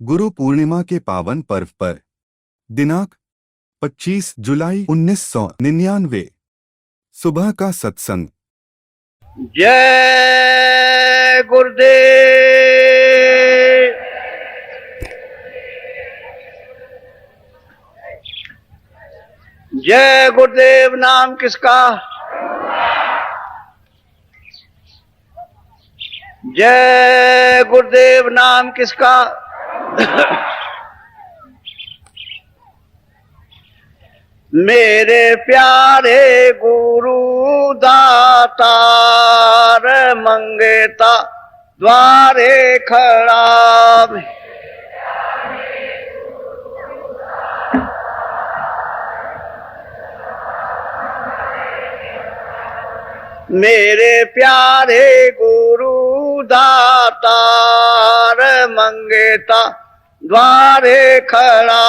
गुरु पूर्णिमा के पावन पर्व पर दिनांक 25 जुलाई 1999 सुबह का सत्संग। जय गुरुदेव। जय गुरुदेव नाम किसका? जय गुरुदेव नाम किसका? मेरे प्यारे गुरु दातार मंगेता द्वारे खड़ा। मेरे प्यारे गुरु दातार मंगेता द्वारे खड़ा।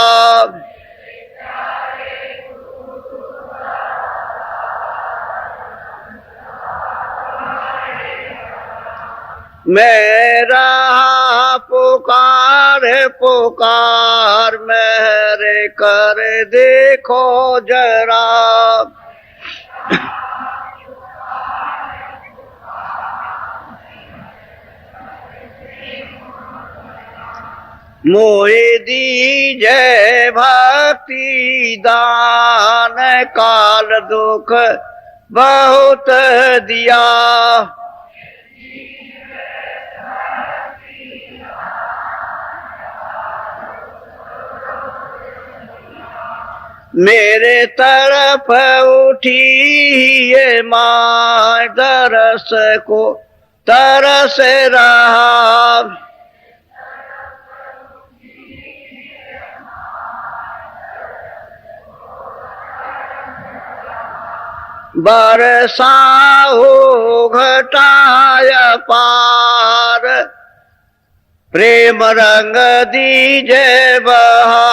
मेरा पुकार पुकार मेरे कर देखो जरा। मोहे दीजय भक्ति दान काल दुख बहुत दिया। मेरे तरफ उठी ये माँ दरस को तरस रहा। बरसा हो घटाय पार प्रेम रंग दीजे बहा।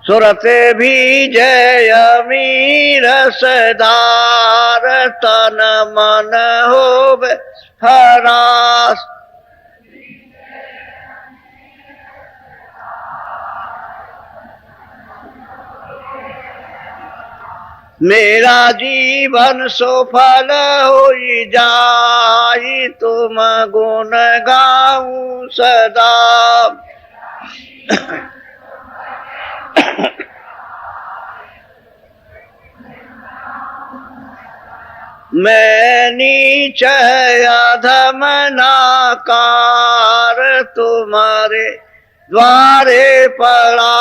सुरत भी जय मीर सदार तन मन हो हरास। मेरा जीवन सफल हो जाई तुम गुण गाऊं सदा। मैं नीच अधम नाकार तुम्हारे द्वारे पड़ा।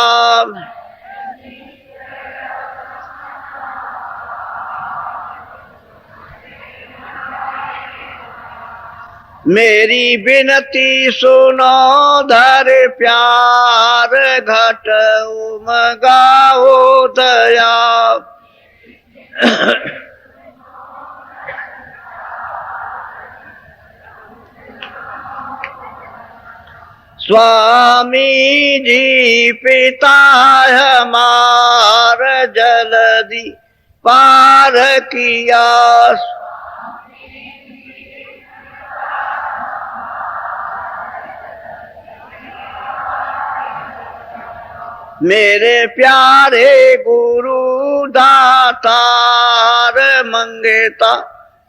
मेरी विनती सुनो धर प्यार घट उमगाओ दया। स्वामी जी पिता हमार जल्दी पार किया। मेरे प्यारे गुरु दातार मंगेता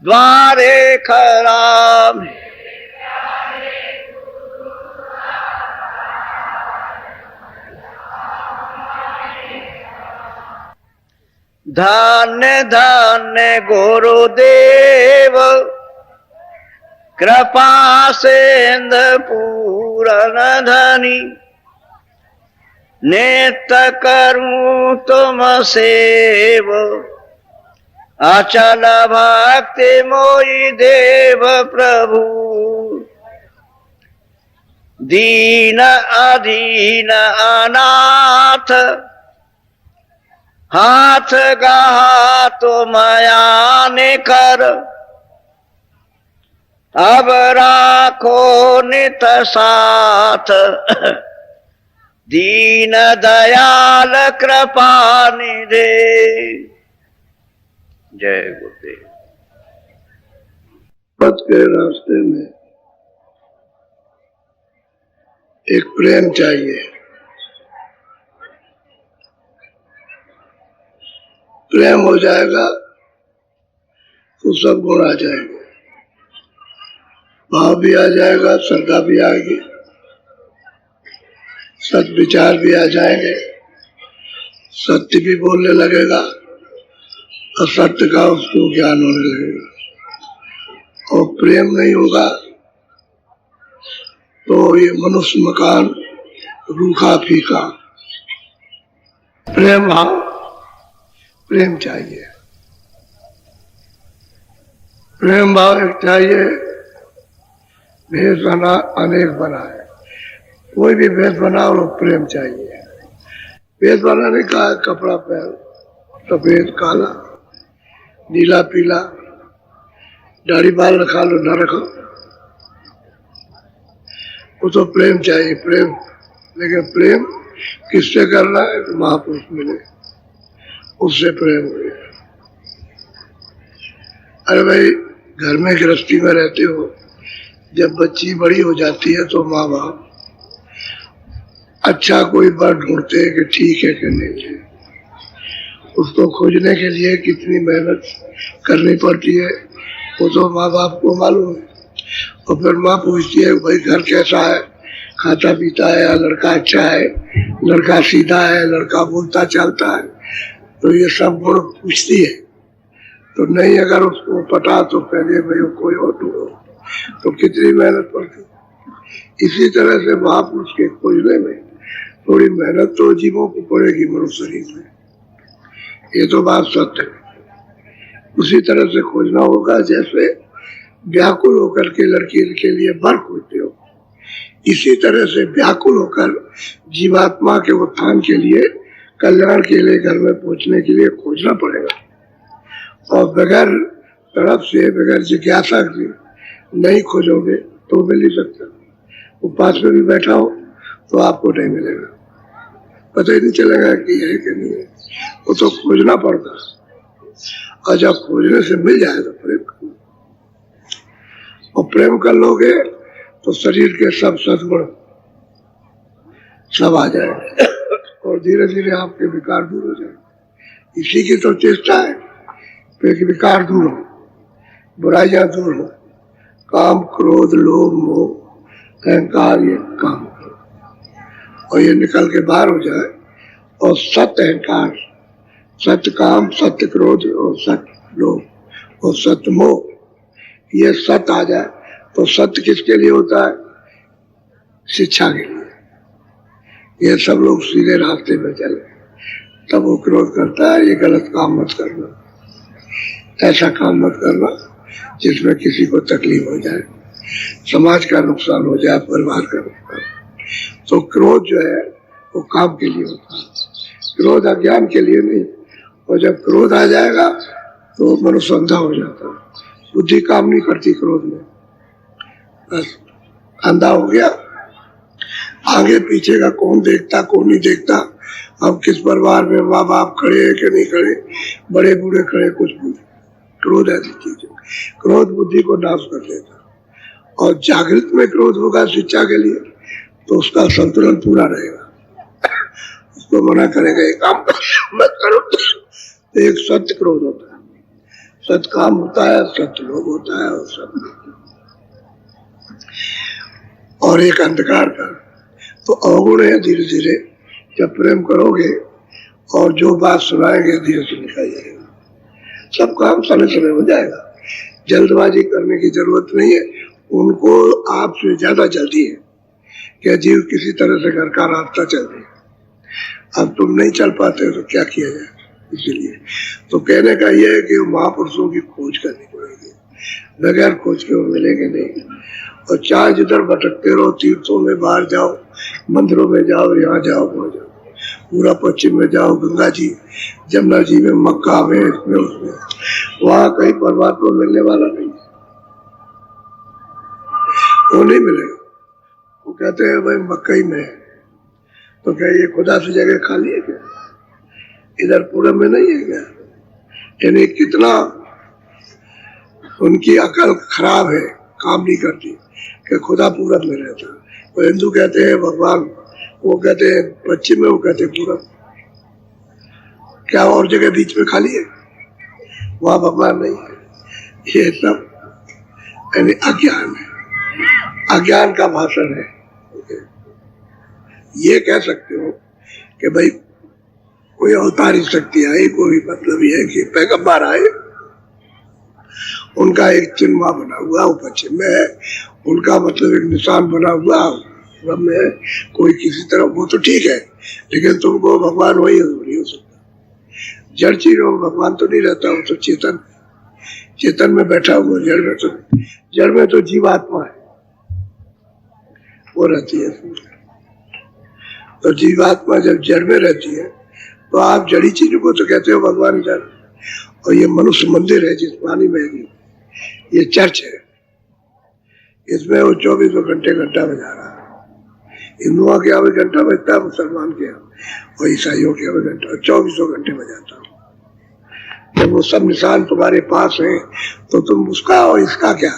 द्वारे खड़ा। धन्य धन्य गुरुदेव कृपा सिंध पूरन धनी। नित्य करूं तुम सेव अचल भक्ति मोहि देव प्रभु। दीन अधीन अनाथ हाथ गहा तुम आने कर। अब राखो नित साथ दीन दयाल कृपा निधे। जय गुरुदेव। पथ के रास्ते में एक प्रेम चाहिए। प्रेम हो जाएगा तो सब गुण आ जाएंगे, भाव भी आ जाएगा, श्रद्धा भी आएगी, सत विचार भी आ जाएंगे, सत्य भी बोलने लगेगा और सत्य का उसको ज्ञान होने लगेगा। और प्रेम नहीं होगा तो ये मनुष्य मकान रूखा फीका। प्रेम भाव, प्रेम चाहिए, प्रेम भाव एक चाहिए। भेष बना अनेक बना है, कोई भी भेष बनाओ तो प्रेम चाहिए। भेष बनाने का कपड़ा पहन, सफेद काला नीला पीला, दाढ़ी बाल रखा लो न रखो, वो तो प्रेम चाहिए प्रेम। लेकिन प्रेम किससे करना है? तो महापुरुष मिले उससे प्रेम हो गया। अरे भाई घर में गृहस्थी में रहते हो, जब बच्ची बड़ी हो जाती है तो माँ बाप अच्छा कोई वर ढूंढते हैं कि ठीक है कि नहीं है। उसको खोजने के लिए कितनी मेहनत करनी पड़ती है वो तो माँ बाप को मालूम है। और फिर माँ पूछती है भाई घर कैसा है, खाता पीता है, लड़का अच्छा है, लड़का सीधा है, लड़का बोलता चलता है, तो ये सब गुण पूछती है। तो नहीं अगर उसको पटा तो पहले भाई कोई और ढूंढो, तो कितनी मेहनत पड़ती। इसी तरह से महापुरुष के खोजने में थोड़ी मेहनत तो जीवों को पड़ेगी मनुष्य शरीर में, ये तो बात सत्य है। उसी तरह से खोजना होगा जैसे व्याकुल होकर के लड़की के लिए वर खोजते हो, इसी तरह से व्याकुल होकर जीवात्मा के उत्थान के लिए, कल्याण के लिए, घर में पहुंचने के लिए खोजना पड़ेगा। और बगैर तड़प से, बगैर जिज्ञासा के नहीं खोजोगे तो मिल नहीं सकता। वो पास में भी बैठा हो तो आपको नहीं मिलेगा, पता ही नहीं चलेगा कि है कि नहीं है। वो तो खोजना पड़ता है, और जब खोजने से मिल जाए तो प्रेम करना। और प्रेम कर लोगे तो शरीर के सब सद्गुण सब आ जाएंगे और धीरे धीरे आपके विकार दूर हो जाएंगे। इसी की तो चेष्टा है कि विकार दूर हो, बुराइयां दूर हो, काम क्रोध लोभ मोह अहंकार ये काम करो और ये निकल के बाहर हो जाए। और सत्य अहंकार, सत्य काम, सत्य क्रोध और सत्य लोभ और सत्य मोह, ये सत्य आ जाए तो सत्य किसके लिए होता है? शिक्षा के लिए। ये सब लोग सीधे रास्ते में चले तब वो क्रोध करता है, ये गलत काम मत करना, ऐसा काम मत करना जिसमें किसी को तकलीफ हो जाए, समाज का नुकसान हो जाए, परिवार का नुकसान। तो क्रोध जो है वो काम के लिए होता है, क्रोध अज्ञान के लिए नहीं। और जब क्रोध आ जाएगा तो मनुष्य अंधा हो जाता है, बुद्धि काम नहीं करती क्रोध में, बस अंधा हो गया। आगे पीछे का कौन देखता कौन नहीं देखता, अब किस परिवार में माँ बाप खड़े हैं कि नहीं खड़े, बड़े बूढ़े खड़े, कुछ भी। क्रोध ऐसी चीज है, क्रोध बुद्धि को नाश कर देता। और जागृत में क्रोध होगा शिक्षा के लिए तो उसका संतुलन पूरा रहेगा, उसको मना करेगा ये काम मत करो। तो एक सत्य क्रोध होता है, सत्य काम होता है, सत्य लोभ होता है, और सब और एक अंधकार का तो अवगुण है। धीरे धीरे जब प्रेम करोगे और जो बात सुनाएंगे धीरे से निकल जाएगा, सब काम समय समय हो जाएगा। जल्दबाजी करने की जरूरत नहीं है, उनको आपसे ज्यादा जल्दी है कि जीव किसी तरह से घर का रास्ता चल रही है। अब तुम नहीं चल पाते तो क्या किया जाए, इसीलिए तो कहने का यह है कि महापुरुषों की खोज करनी पड़ेगी, बगैर खोज के वो मिलेंगे नहीं। और चाहे जिधर भटकते रहो, तीर्थों में बाहर जाओ, मंदिरों में जाओ, यहाँ जाओ वहाँ जाओ, पूरा पश्चिम में जाओ, गंगा जी जमुना जी में, मक्का में, इसमें उसमें, वहाँ कहीं परमात्मा मिलने वाला नहीं, वो नहीं मिलेगा। वो कहते हैं भाई मक्का में है, तो क्या ये खुदा से जगह खाली है क्या? इधर पूरब में नहीं है क्या? यानी कितना उनकी अकल खराब है, काम नहीं करती कि खुदा पूरब में रहता। वो हिंदू कहते हैं भगवान, वो कहते हैं पश्चिम में, वो कहते हैं पूरब। क्या और जगह बीच में खाली है? वहां भगवान नहीं है। ये सब यानी अज्ञान है, अज्ञान का भाषण है। ये कह सकते हो कि भाई कोई अवतारी शक्ति आई, कोई मतलब ये कि पैगंबर आए, उनका एक चिन्ह बना हुआ वो पश्चिम में है, उनका मतलब एक निशान बना हुआ पूरब में है, कोई किसी तरह, वो तो ठीक है, लेकिन तुमको भगवान वही नहीं हो सकता। जड़ चीजों में भगवान तो नहीं रहता, वो तो चेतन, चेतन में बैठा हुआ। जड़ में तो जीवात्मा है, वो रहती है। तो जीवात्मा जब जड़ में रहती है तो आप जड़ी चीजों को तो कहते हो भगवान इधर, और ये मनुष्य मंदिर है जिस पानी में है, ये चर्च है, इसमें वो 24 घंटे घंटा बजा रहा है। हिंदुओं के यहाँ भी घंटा बजता है, मुसलमान के यहाँ और ईसाइयों के यहाँ भी घंटा, 24 घंटे बजाता हूँ। जब वो सब निशान तुम्हारे पास है तो तुम उसका और इसका क्या,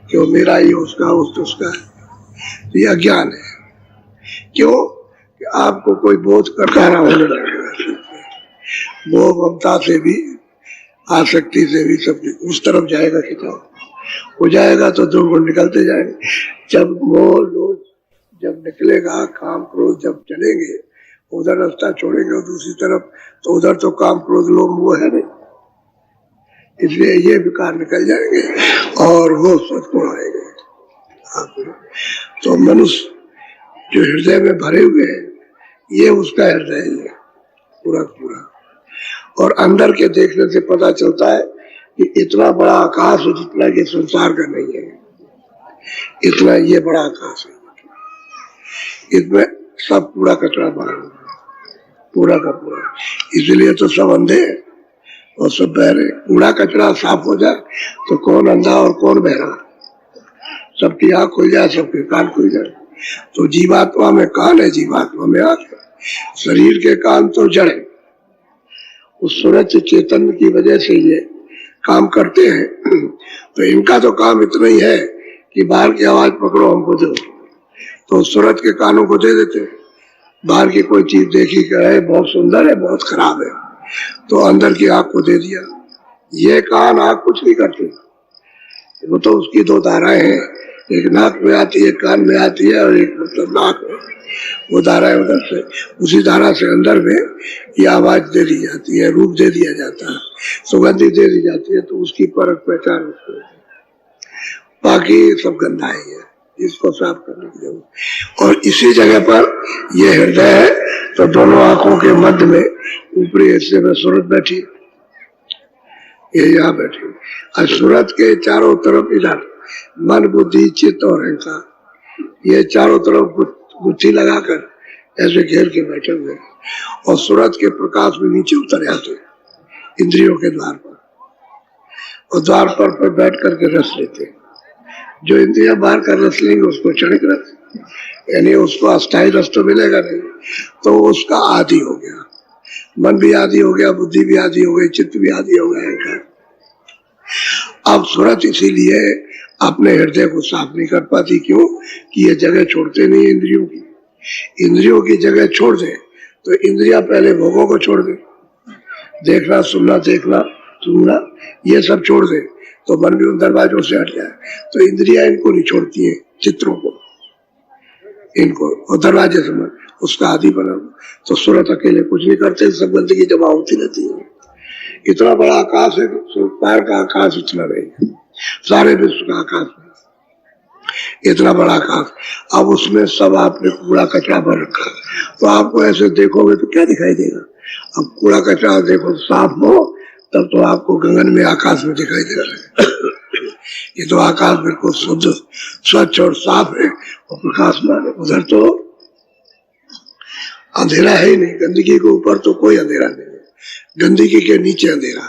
कि वो मेरा ही उसका उसका है। तो ये अज्ञान है। क्यों? कि आपको कोई बोध करकारा होने लगेगा, वो ममता से भी, आसक्ति से भी, सब उस तरफ जाएगा। खिंचाव हो जाएगा तो दो गुण निकलते जाएंगे। जब मोह लोभ जब निकलेगा, काम क्रोध जब चलेंगे, उधर रास्ता छोड़ेंगे और दूसरी तरफ, तो उधर तो काम क्रोध लोभ मोह है नहीं, इसलिए ये विकार निकल जाएंगे और वो सत्गुण आएंगे। तो मनुष्य जो हृदय में भरे हुए हैं, ये उसका हृदय है पूरा पूरा। और अंदर के देखने से पता चलता है कि इतना बड़ा आकाश है जितना कि संसार का नहीं है, इतना ये बड़ा आकाश है, इसमें सब कूड़ा कचरा भरा हुआ पूरा का पूरा। इसलिए तो सब अंधे और सब बहरे। कूड़ा कचरा साफ हो जाए तो कौन अंधा और कौन बहरा, सबकी आंख खुल जाए, सबके कान खुल जाए। तो जीवात्मा में कान है, जीवात्मा में आंख है। शरीर के कान तो जड़ है, उस सूरज चेतन की वजह से ये काम करते हैं। तो इनका तो काम इतना ही है कि बाहर की आवाज पकड़ो हमको दो, तो सूरज के कानों को दे देते हैं। बाहर की कोई चीज देखी है बहुत सुंदर है, बहुत खराब है, तो अंदर की आंख को दे दिया। ये कान आंख कुछ नहीं करती, वो तो उसकी दो धाराएं हैं, एक नाक में आती है, कान में आती है, और एक मतलब नाक में, वो धाराएं उधर से, उसी धारा से अंदर में ये आवाज दे दी जाती है, रूप दे दिया जाता है, सुगंधी दे दी जाती है, तो उसकी परख पहचान उसको। बाकी सब गंदा है, इसको साफ करने की जरूरत। और इसी जगह पर ये हृदय है, तो दोनों आंखों के मध्य में ऊपरी हिस्से में सूरत बैठी, ये यहाँ बैठी। और सूरत के चारों तरफ इधर मन बुद्धि चित्त और अहंकार, ये चारों तरफ गुत्थी लगाकर ऐसे घेर के बैठे हुए, और सूरत के प्रकाश में नीचे उतर जाते इंद्रियों के द्वार पर, और द्वार पर बैठ करके रस लेते। जो इंद्रियां बाहर का रस लेंगे उसको क्षणिक रस, यानी उसको अस्थायी रस तो मिलेगा नहीं, तो उसका आदि हो गया, मन भी आदि हो गया, बुद्धि भी आदि हो गई, चित्त भी आदि हो गया। अब सूरत इसीलिए अपने हृदय को साफ नहीं कर पाती। क्यों? कि ये जगह छोड़ते नहीं इंद्रियों की। इंद्रियों की जगह छोड़ दे तो इंद्रियां पहले भोगों को छोड़ दे, देखना सुनना देखना सुनना ये सब छोड़ दे, तो मन भी उन दरवाजों से हट जाए। तो इंद्रियां इनको नहीं छोड़ती हैं, चित्रों को, इनको, और दरवाजे से मन उसका आदि बना। तो सूरत अकेले कुछ नहीं करते, सब गंदगी जमा होती रहती है। इतना बड़ा आकाश है, पैर का आकाश इतना नहीं, सारे विश्व का आकाश है इतना बड़ा आकाश। अब उसमें सब आपने कूड़ा कचरा भर रखा, तो आपको ऐसे देखोगे तो क्या दिखाई देगा? अब कूड़ा कचरा देखो साफ हो तब तो आपको गगन में आकाश में दिखाई दे रहा है। ये तो आकाश बिल्कुल शुद्ध स्वच्छ और साफ है और प्रकाशमान है। उधर तो अंधेरा है ही नहीं, गंदगी के ऊपर तो कोई अंधेरा नहीं है, गंदगी के नीचे अंधेरा।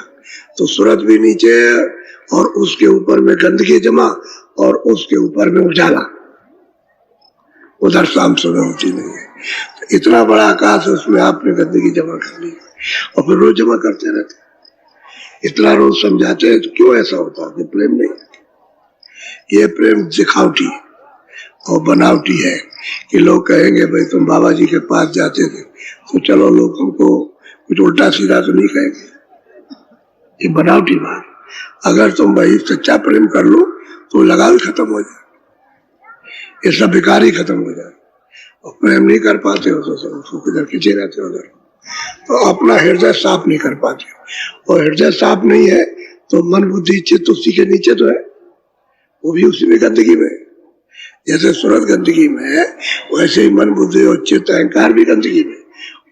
तो सूरत भी नीचे है और उसके ऊपर में गंदगी जमा और उसके ऊपर में उजाला, उधर शाम सुबह होती नहीं है। तो इतना बड़ा आकाश है, उसमें आपने गंदगी जमा कर ली और फिर रोज जमा करते रहते। इतना रोज समझाते हैं तो क्यों ऐसा होता है कि प्रेम नहीं है? ये प्रेम दिखावटी और बनावटी है कि लोग कहेंगे भाई तुम बाबा जी के पास जाते थे तो चलो लोग हमको कुछ उल्टा सीधा तो नहीं कहेंगे। ये बनावटी बात। अगर तुम भाई सच्चा प्रेम कर लो तो लगाव खत्म हो जाए, ये सब बेकार ही खत्म हो जाए। और प्रेम नहीं कर पाते हो तो उसको किधर खींचे रहते हो उधर, तो अपना हृदय साफ नहीं कर पाते हो। और हृदय साफ नहीं है तो मन बुद्धि चित्त उसी के नीचे तो है, वो भी उसी में गंदगी में। जैसे सूरत गंदगी में है वैसे ही मन बुद्धि और चित्त अहंकार भी गंदगी में,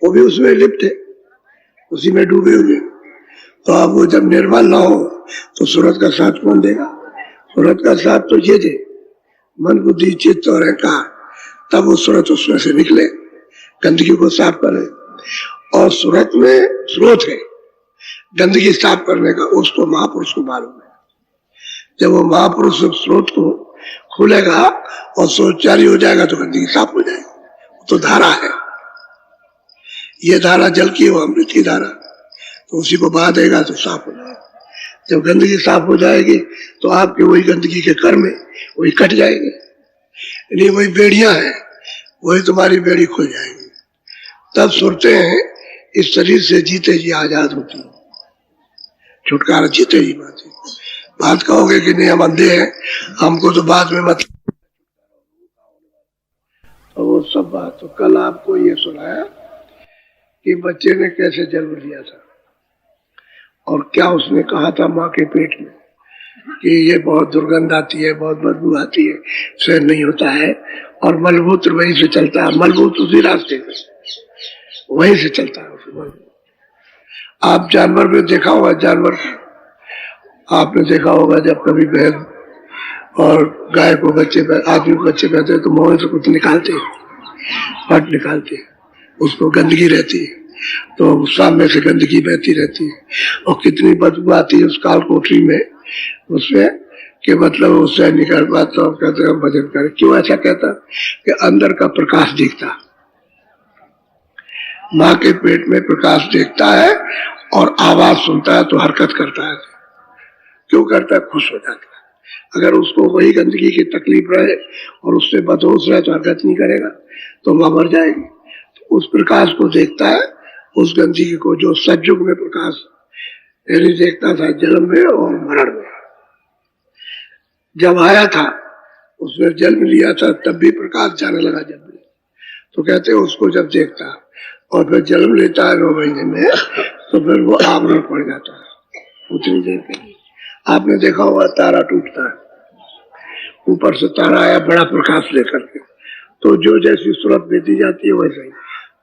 वो भी उसमें लिप्त है, उसी में डूबे हुए। तो आपको जब निर्मल ना हो तो सूरत का साथ कौन देगा? सूरत का साथ तो ये दे, मन बुद्धि चित्त और अहंकार, तब वो सूरत उसमें से निकले, गंदगी को साफ करे। और सूरत में स्रोत है गंदगी साफ करने का, उसको महापुरुष को मालूम है। जब वो महापुरुष स्रोत को खोलेगा और स्रोत जारी हो जाएगा तो गंदगी साफ हो जाएगी। तो धारा है, ये धारा जल की है, वो अमृत की धारा, तो उसी को बहा देगा तो साफ हो जाएगा। जब गंदगी साफ हो जाएगी तो आपके वही गंदगी के कर्म है वही कट जाएंगे, यानी वही बेड़ियां हैं वही तुम्हारी बेड़ी खुल जाएगी। तब सुनते हैं इस शरीर से जीते जी आजाद होती है, छुटकारा जीते ही बात कहोगे कि नहीं हम अंधे हैं, हमको तो बाद में मत, तो वो सब बात। तो कल आपको ये सुनाया कि बच्चे ने कैसे जन्म लिया था और क्या उसने कहा था माँ के पेट में कि ये बहुत दुर्गंध आती है, बहुत बदबू आती है, सहन नहीं होता है, और मलमूत्र वहीं से चलता है, मलमूत्र उसी रास्ते में वहीं से चलता है। आप जानवर में देखा होगा, जानवर आपने देखा होगा जब कभी बैल और गाय को बच्चे आदमी को बच्चे पैदा तो मुंह से कुछ निकालते, फट निकालते, उसको गंदगी रहती है तो सामने से गंदगी बहती रहती है और कितनी बदबू आती है उस काल कोठरी में उसमें कि मतलब उससे निकल पाता। तो कहते हैं भजन करे, क्यों ऐसा कहता कि अंदर का प्रकाश दिखता, माँ के पेट में प्रकाश देखता है और आवाज सुनता है तो हरकत करता है। क्यों करता है? खुश हो जाता है। अगर उसको वही गंदगी की तकलीफ रहे और उससे बदहोश रहे तो हरकत नहीं करेगा तो माँ मर जाएगी। तो उस प्रकाश को देखता है, उस गंदगी को जो सतयुग में प्रकाश यानी देखता था जन्म में और मरण में। जब आया था उसने जन्म लिया था तब भी प्रकाश जाने लगा जब भी, तो कहते हैं उसको जब देखता और फिर जन्म लेता है 9 महीने में तो फिर वो आवरण पड़ जाता है उतनी देर के लिए। आपने देखा होगा तारा टूटता है, ऊपर से तारा आया बड़ा प्रकाश लेकर के, तो जो जैसी सूरत देती जाती है वैसे ही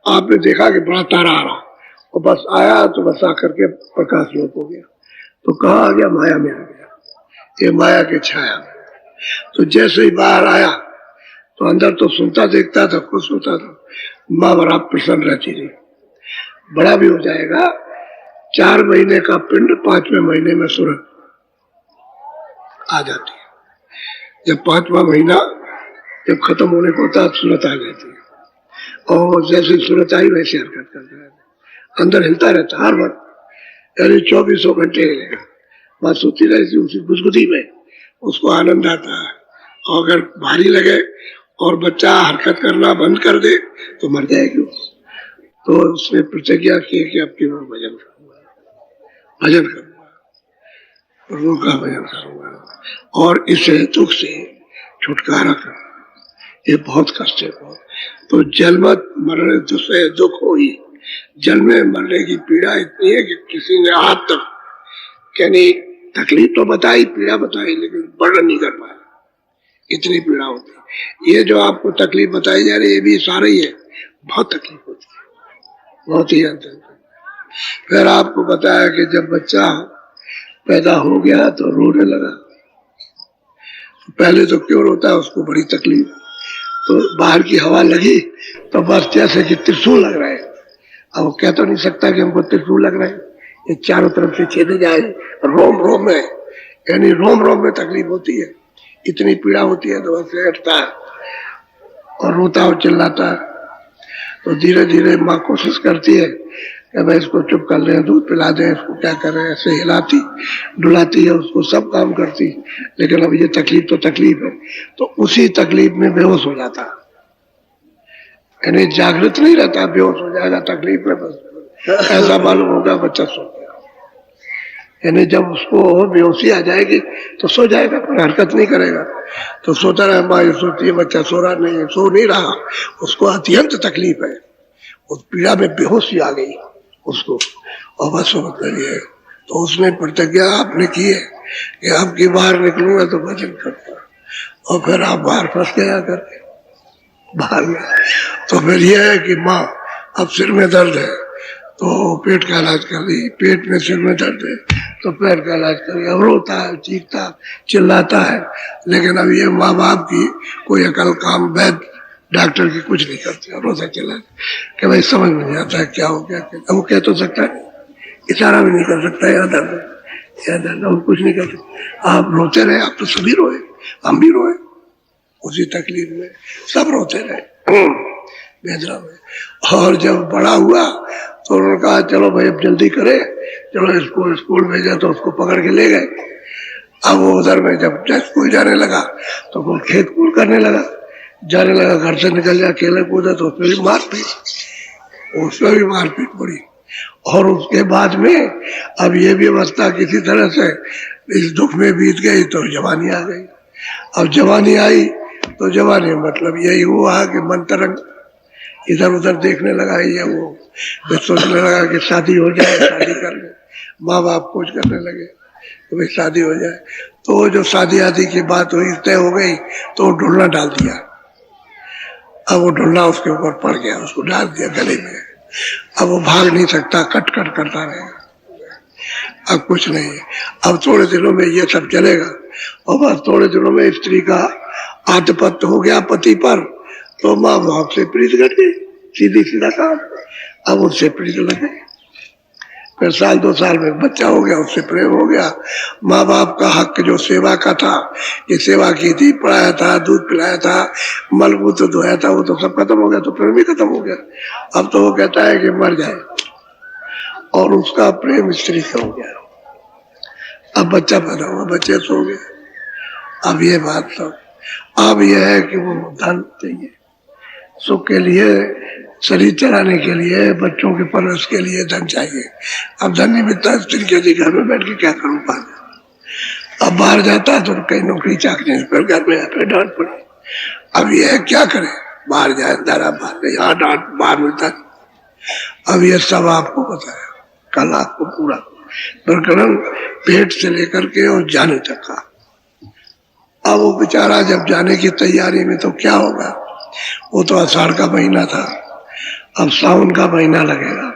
आपने देखा कि बड़ा तारा आ रहा और बस आया तो बस आकर के प्रकाश लोप हो गया। तो कहाँ आ गया? माया में आ गया, ये माया की छाया में। तो जैसे ही बाहर आया तो अंदर तो सुनता देखता था, खुश होता था, माँ बड़ा प्रसन्न रहती रही। बड़ा भी हो जाएगा, 4 महीने का पिंड 5वें महीने में सूरत आ जाती है। जब 5वां महीना जब खत्म होने को होता है सूरत आ जाती है और जैसे सूरत आई वैसे हरकत करता है, अंदर हिलता रहता हर वक्त, यानी 24 घंटे हिलेगा। बात सोती रहती उसी गुदगुदी में, उसको आनंद आता है। और अगर भारी लगे और बच्चा हरकत करना बंद कर दे तो मर जाएगी। तो उसने प्रतिज्ञा की कि अब की बार भजन करूंगा, भजन करूंगा, प्रभु का भजन करूंगा और इस दुख से छुटकारा करूंगा। ये बहुत कष्ट है बहुत। तो जन्मत मरने दूसरे दुख हो ही, जन्मे मरने की पीड़ा इतनी है कि किसी ने आज तक यानी तकलीफ तो बताई, पीड़ा बताई, लेकिन वर्णन नहीं कर पाया, इतनी पीड़ा होती है। ये जो आपको तकलीफ बताई जा रही है ये भी सारा ही है, बहुत तकलीफ होती है, बहुत ही अंतर। फिर आपको बताया कि जब बच्चा पैदा हो गया तो रोने लगा। पहले तो क्यों रोता है? उसको बड़ी तकलीफ, तो बाहर की हवा लगी तो बस जैसे कि त्रिशूल लग रहा है। अब वो कह तो नहीं सकता कि हमको त्रिशूल लग रहा है, ये चारों तरफ से छेदे जाए, रोम रोम में यानी रोम रोम में तकलीफ होती है, इतनी पीड़ा होती है। तो बस हटता है और रोता और चिल्लाता है। तो धीरे धीरे माँ कोशिश करती है कि भाई इसको चुप कर लें, दूध पिला दें, इसको क्या करें, ऐसे हिलाती डुलाती है उसको, सब काम करती, लेकिन अब ये तकलीफ तो तकलीफ है, तो उसी तकलीफ में बेहोश हो जाता, यानी जागृत नहीं रहता, बेहोश हो जाएगा तकलीफ में, बस ऐसा मालूम होगा बच्चा सो गया। यानी जब उसको बेहोशी आ जाएगी तो सो जाएगा, पर हरकत नहीं करेगा, तो सोता रहे, माँ ये सोचती है बच्चा सो रहा नहीं है, सो नहीं रहा, उसको अत्यंत तकलीफ है, उस पीड़ा में बेहोशी आ गई उसको, और बस मतलब ये, तो उसने प्रतिज्ञा आपने की है कि अब की बाहर निकलूंगा तो भजन करूंगा, और फिर आप बाहर फंस गया करके बाहर में, तो फिर यह है कि माँ अब सिर में दर्द है तो पेट का इलाज कर दी, पेट में सिर में दर्द है तो पैर का इलाज कर दिया, रोता है, चीखता, चिल्लाता है, लेकिन अब ये माँ बाप की कोई अकल काम वैद डॉक्टर की कुछ नहीं करती, रोता चिल्ला कि भाई समझ में नहीं आता है क्या हो गया, वो कह तो सकता है, इशारा भी नहीं कर सकता, या दर्द हम कुछ नहीं कर सकते, आप रोते रहे, आप तो सभी रोए, हम भी रोए उसी तकलीफ में, सब रोते रहे बेदरा में। और जब बड़ा हुआ तो उन्होंने कहा चलो भाई अब जल्दी करे, चलो इसको स्कूल भेजा, तो उसको पकड़ के ले गए। अब वो उधर में जब स्कूल जाने लगा तो वो खेत कूद करने लगा, जाने लगा, घर से निकल जाए, खेले कूदा, तो उसमें भी मारपीट पड़ी। और उसके बाद में अब ये भी अवस्था किसी तरह से इस दुख में बीत गई तो जवानी आ गई। अब जवानी आई तो जवानी मतलब यही हुआ कि मन तरंग इधर उधर देखने लगा, ये वो फिर सोचने लगा कि शादी हो जाए, शादी कर ले, माँ बाप खोज करने लगे तो भाई शादी हो जाए, तो जो शादी आदि की बात हुई तय हो गई तो वो ढूंढना डाल दिया। अब वो ढूंढना उसके ऊपर पड़ गया, उसको डाल दिया गले में, अब वो भाग नहीं सकता, कट कट करता रहेगा। अब कुछ नहीं है, अब थोड़े दिनों में ये सब चलेगा, और बस थोड़े दिनों में स्त्री का आधिपत्य हो गया पति पर, तो माँ बाप से प्रीत कर गई, सीधी सीधा काम, अब उससे प्रीत लगे, फिर साल 2 साल में बच्चा हो गया, उससे प्रेम हो गया। माँ बाप का हक जो सेवा का था, ये सेवा की थी, पढ़ाया था, दूध पिलाया था, मलमूत्र धोया था, वो तो सब खत्म हो गया, तो प्रेम ही खत्म हो गया। अब तो वो कहता है कि मर जाए, और उसका प्रेम स्त्री से हो गया। अब बच्चा पैदा हुआ, बच्चे सो गए। अब ये बात सब, अब यह है कि वो धन चाहिए सुख के लिए, शरीर चलाने के लिए, बच्चों के परवरिश के लिए धन चाहिए। अब धन नहीं मिलता, स्त्री के घर में बैठ के क्या करूं पाना। अब बाहर जाता है तो कहीं नौकरी चाकरी, फिर घर में फिर डांट पड़ी। अब ये क्या करे, बाहर जाए दारा बाहर, यहाँ डांट बाहर मिलता। अब ये सब आपको बताया कल, आपको पूरा प्रकरण पेट से लेकर के और जाने तक का। अब वो बेचारा जब जाने की तैयारी में, तो क्या होगा, वो तो आषाढ़ का महीना था, अब सावन का महीना लगेगा,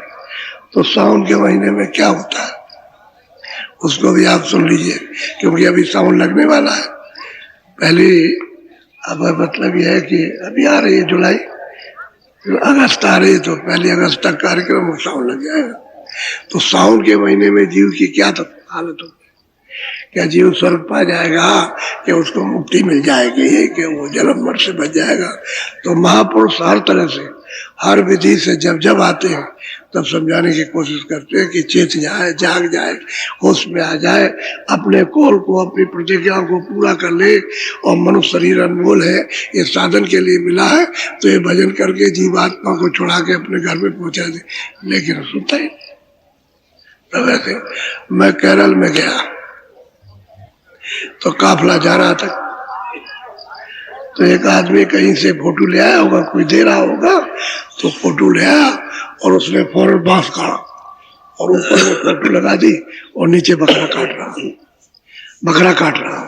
तो सावन के महीने में क्या होता है उसको भी आप सुन लीजिए, क्योंकि अभी सावन लगने वाला है। पहले अब मतलब यह है कि अभी आ रही है जुलाई, अगस्त आ रही है, तो पहले अगस्त तक कार्यक्रम सावन लग जाएगा। तो सावन के महीने में जीव की क्या हालत होगी, क्या जीव स्वर्ग पा जाएगा, कि उसको मुक्ति मिल जाएगी, कि वो जन्म मर से बच जाएगा। तो महापुरुष हर तरह से, हर विधि से जब जब आते हैं तब समझाने की कोशिश करते हैं कि चेत जाए, जाग जाए, होश में आ जाए, अपने कौल को, अपनी प्रतिज्ञा को पूरा कर ले। और मनुष्य शरीर अनमोल है, ये साधन के लिए मिला है, तो ये भजन करके जीवात्मा को छुड़ा के अपने घर में पहुंचा दे, लेकिन सुनता ही नहीं। तब ऐसे मैं केरल में गया तो काफिला जा रहा था, तो एक आदमी कहीं से फोटो ले आया होगा, कोई दे रहा होगा, तो फोटो ले आया और उसने फौरन बांस काटा और ऊपर में फोटो लगा दी और नीचे बकरा काट रहा,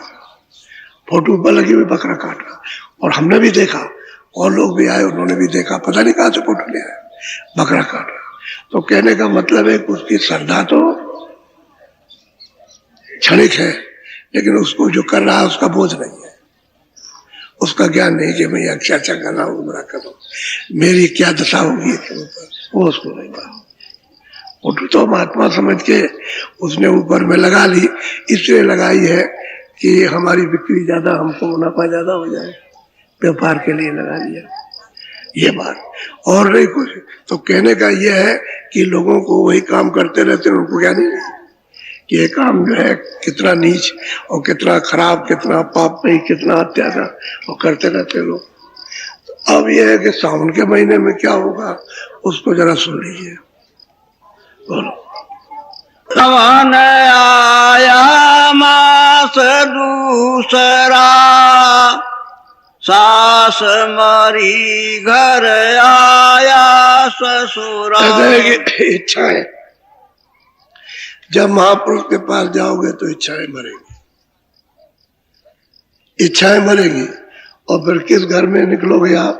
फोटो पर लगी हुई बकरा काट रहा। और हमने भी देखा, और लोग भी आए, उन्होंने भी देखा, पता नहीं कहाँ से फोटो ले आया, बकरा काट रहा। तो कहने का मतलब है कि उसकी श्रद्धा तो क्षणिक है, लेकिन उसको जो कर रहा है उसका बोझ नहीं है, उसका ज्ञान नहीं कि मैं अच्छा अच्छा कर रहा हूँ, बुरा कर रहा हूँ, मेरी क्या दशा होगी इसके ऊपर, वो उसको नहीं पता। फोटो तो महात्मा समझ के उसने ऊपर में लगा ली, इसलिए लगाई है कि हमारी बिक्री ज्यादा, हमको मुनाफा ज्यादा हो जाए, व्यापार के लिए लगा लिया। ये बात और नहीं कुछ। तो कहने का ये है कि लोगों को वही काम करते रहते हैं, उनको क्या नहीं है कि ये काम जो है कितना नीच और कितना खराब, कितना पापी, कितना अत्याचार और करते रहते लोग। तो अब ये है कि सावन के महीने में क्या होगा उसको जरा सुन लीजिए। बोलो। सावन आया मास दूसरा, सास मरी घर आया ससुरा। इच्छा है, जब महापुरुष के पास जाओगे तो इच्छाएं मरेंगी, इच्छाएं मरेंगी। और फिर किस घर में निकलोगे आप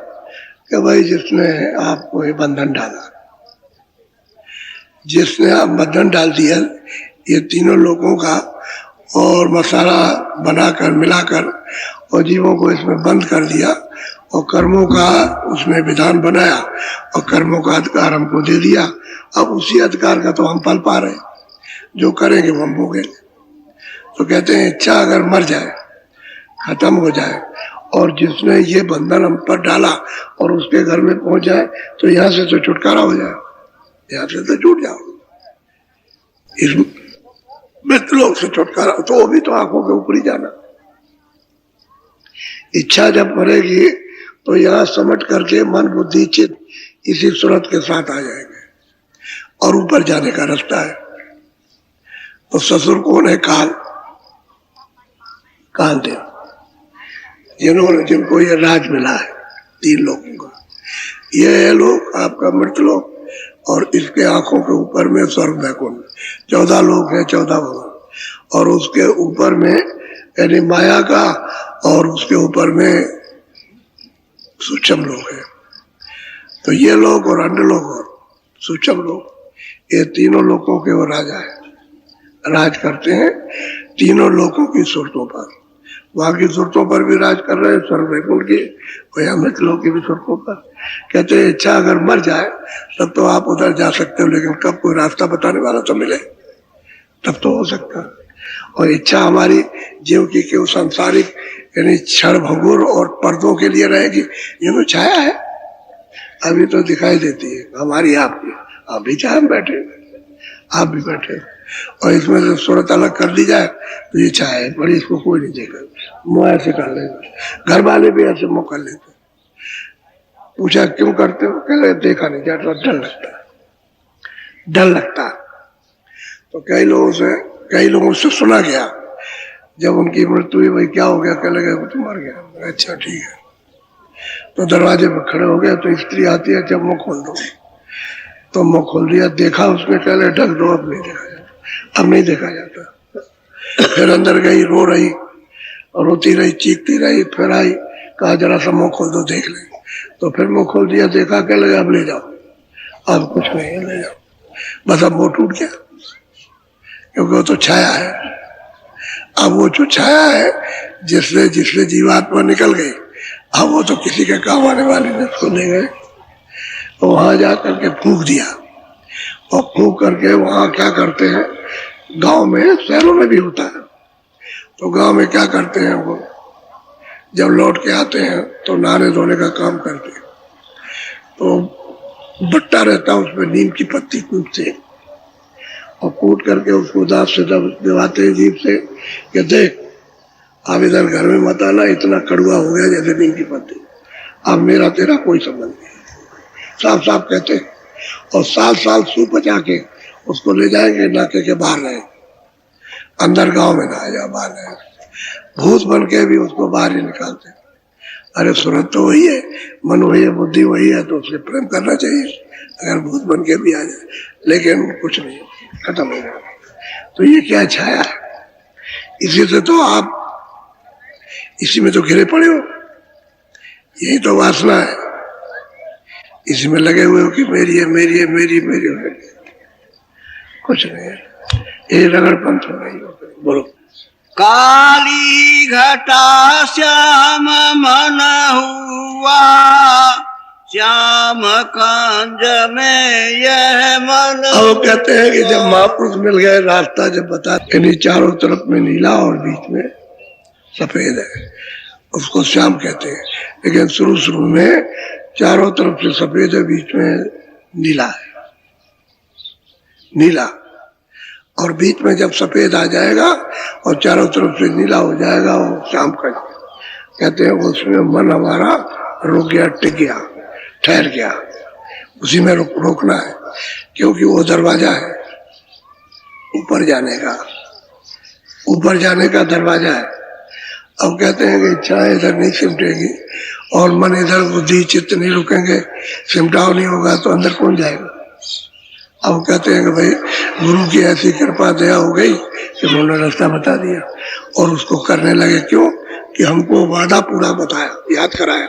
कि भाई जिसने आपको ये बंधन डाला, जिसने आप बंधन डाल दिया ये तीनों लोगों का, और मसाला बनाकर मिलाकर और जीवों को इसमें बंद कर दिया और कर्मों का उसमें विधान बनाया और कर्मों का अधिकार हमको दे दिया। अब उसी अधिकार का तो हम पल पा रहे हैं, जो करेंगे वो हम भोगेंगे। तो कहते हैं इच्छा अगर मर जाए, खत्म हो जाए, और जिसने ये बंधन हम पर डाला और उसके घर में पहुंच जाए तो यहाँ से तो छुटकारा हो जाए, यहाँ से तो छूट जाओ। इस मृतलोक से छुटकारा तो वो भी तो आंखों के ऊपर ही जाना। इच्छा जब मरेगी तो यहाँ समट करके मन बुद्धि चित्त इसी सूरत के साथ आ जाएंगे और ऊपर जाने का रास्ता है। तो ससुर कौन है? काल, काल देव, जिनको ये राज मिला है तीन लोगों का। ये है लोग आपका मृतलोक, और इसके आंखों के ऊपर में स्वर्ग वैकुंठ, 14 लोग हैं, 14 भवन, और उसके ऊपर में यानी माया का, और उसके ऊपर में सूक्ष्म लोग हैं। तो ये लोग और अन्य लोग और सूक्ष्म लोग, ये तीनों लोगों के वो राजा है, राज करते हैं तीनों लोगों की सुरतों पर। वहां की सुरतों पर भी राज कर रहे हैं, स्वर्ग वैकुंठ की, वही अमृत लोक की भी सुरतों पर। कहते हैं इच्छा अगर मर जाए तब तो आप उधर जा सकते हो, लेकिन कब कोई रास्ता बताने वाला तो मिले तब तो हो सकता है। और इच्छा हमारी जीव की केवल सांसारिक यानी क्षण भंगुर और पर्दों के लिए रहेगी, ये तो छाया है, अभी तो दिखाई देती है हमारी आपकी। अभी चाहे हम बैठे, आप भी बैठे, और इसमें से सूरत अलग कर दी जाए तो ये छाया है बड़ी, इसको कोई नहीं देगा। मुँह ऐसे कर लेगा, घर वाले भी ऐसे मुँह कर लेते। पूछा क्यों करते हो? कह रहे देखा नहीं जाता, डर लगता है, डर लगता। तो कई लोगों से सुना गया, जब उनकी मृत्यु हुई भाई क्या हो गया? कह लगे वो तो मर गया। अच्छा ठीक है। तो दरवाजे पर खड़े हो गए तो स्त्री आती है, जब मुंह खोल दो, तो मुंह खोल दिया, देखा उसने, कह लगे ढक दो, अब नहीं देखा जाता, अब नहीं देखा जाता। फिर अंदर गई, रो रही और रोती रही, चीखती रही, फिर आई, कहा जरा सा मुंह खोल दो देख ले। तो फिर मुंह खोल दिया, देखा, कह लगे अब ले जाओ, अब कुछ नहीं है, ले जाओ। बस अब वो टूट गया, क्योंकि वो तो छाया है। अब वो जो छाया है जिससे जीवात्मा निकल गई, अब वो तो किसी के काम आने वाली नहीं, उसको ले गए। तो वहां जाकर के फूंक दिया, और फूंक करके वहां क्या करते हैं, गांव में, शहरों में भी होता है, तो गांव में क्या करते हैं वो, जब लौट के आते हैं तो नहाने धोने का काम करते हैं। तो बट्टा रहता है, उसमें नीम की पत्ती कूटते हैं, और कूट करके उसको दांत से दबाते हैं जीभ से कि देख अब इधर घर में मत आना, इतना कड़वा हो गया जैसे नीम की पत्ती, अब मेरा तेरा कोई संबंध नहीं। साफ साफ कहते हैं, और साल साल सूप बचा के उसको ले जाएंगे, नाके के बाहर रहे, अंदर गांव में ना आ जा, बाहर रहे, भूत बन के भी उसको बाहर ही निकालते। अरे सूरत तो वही है, मन वही है, बुद्धि वही है, तो उससे प्रेम करना चाहिए अगर भूत बन के भी आ जाए, लेकिन कुछ नहीं, खत्म हो गया। तो ये क्या छाया है, इसी से तो आप इसी में तो घिरे पड़े हो, यही तो वासना है, इसी में लगे हुए हो कि मेरी है, मेरी है, मेरी मेरी है। कुछ नहीं है, ये रगड़पन तो नहीं होता। बोलो। काली घटा श्याम मन हुआ, श्याम कांज में यह मन। अब कहते हैं कि जब महापुरुष मिल गए, रास्ता जब बता, यानी चारों तरफ में नीला और बीच में सफेद है, उसको श्याम कहते हैं। लेकिन शुरू में चारों तरफ से सफेद है, बीच में नीला है, नीला। और बीच में जब सफेद आ जाएगा और चारों तरफ से नीला हो जाएगा, वो शाम का कहते हैं उसमें मन हमारा रुक गया, टिक गया, ठहर गया, उसी में रोकना है, क्योंकि वो दरवाजा है ऊपर जाने का, ऊपर जाने का दरवाजा है। अब कहते हैं कि इच्छाएं इधर नहीं सिमटेगी और मन इधर, बुद्धि चित्त नहीं रुकेंगे, सिमटाव नहीं होगा तो अंदर कौन जाएगा। अब कहते हैं कि भाई गुरु की ऐसी कृपा दया हो गई कि उन्होंने रास्ता बता दिया और उसको करने लगे। क्यों कि हमको वादा पूरा बताया, याद कराया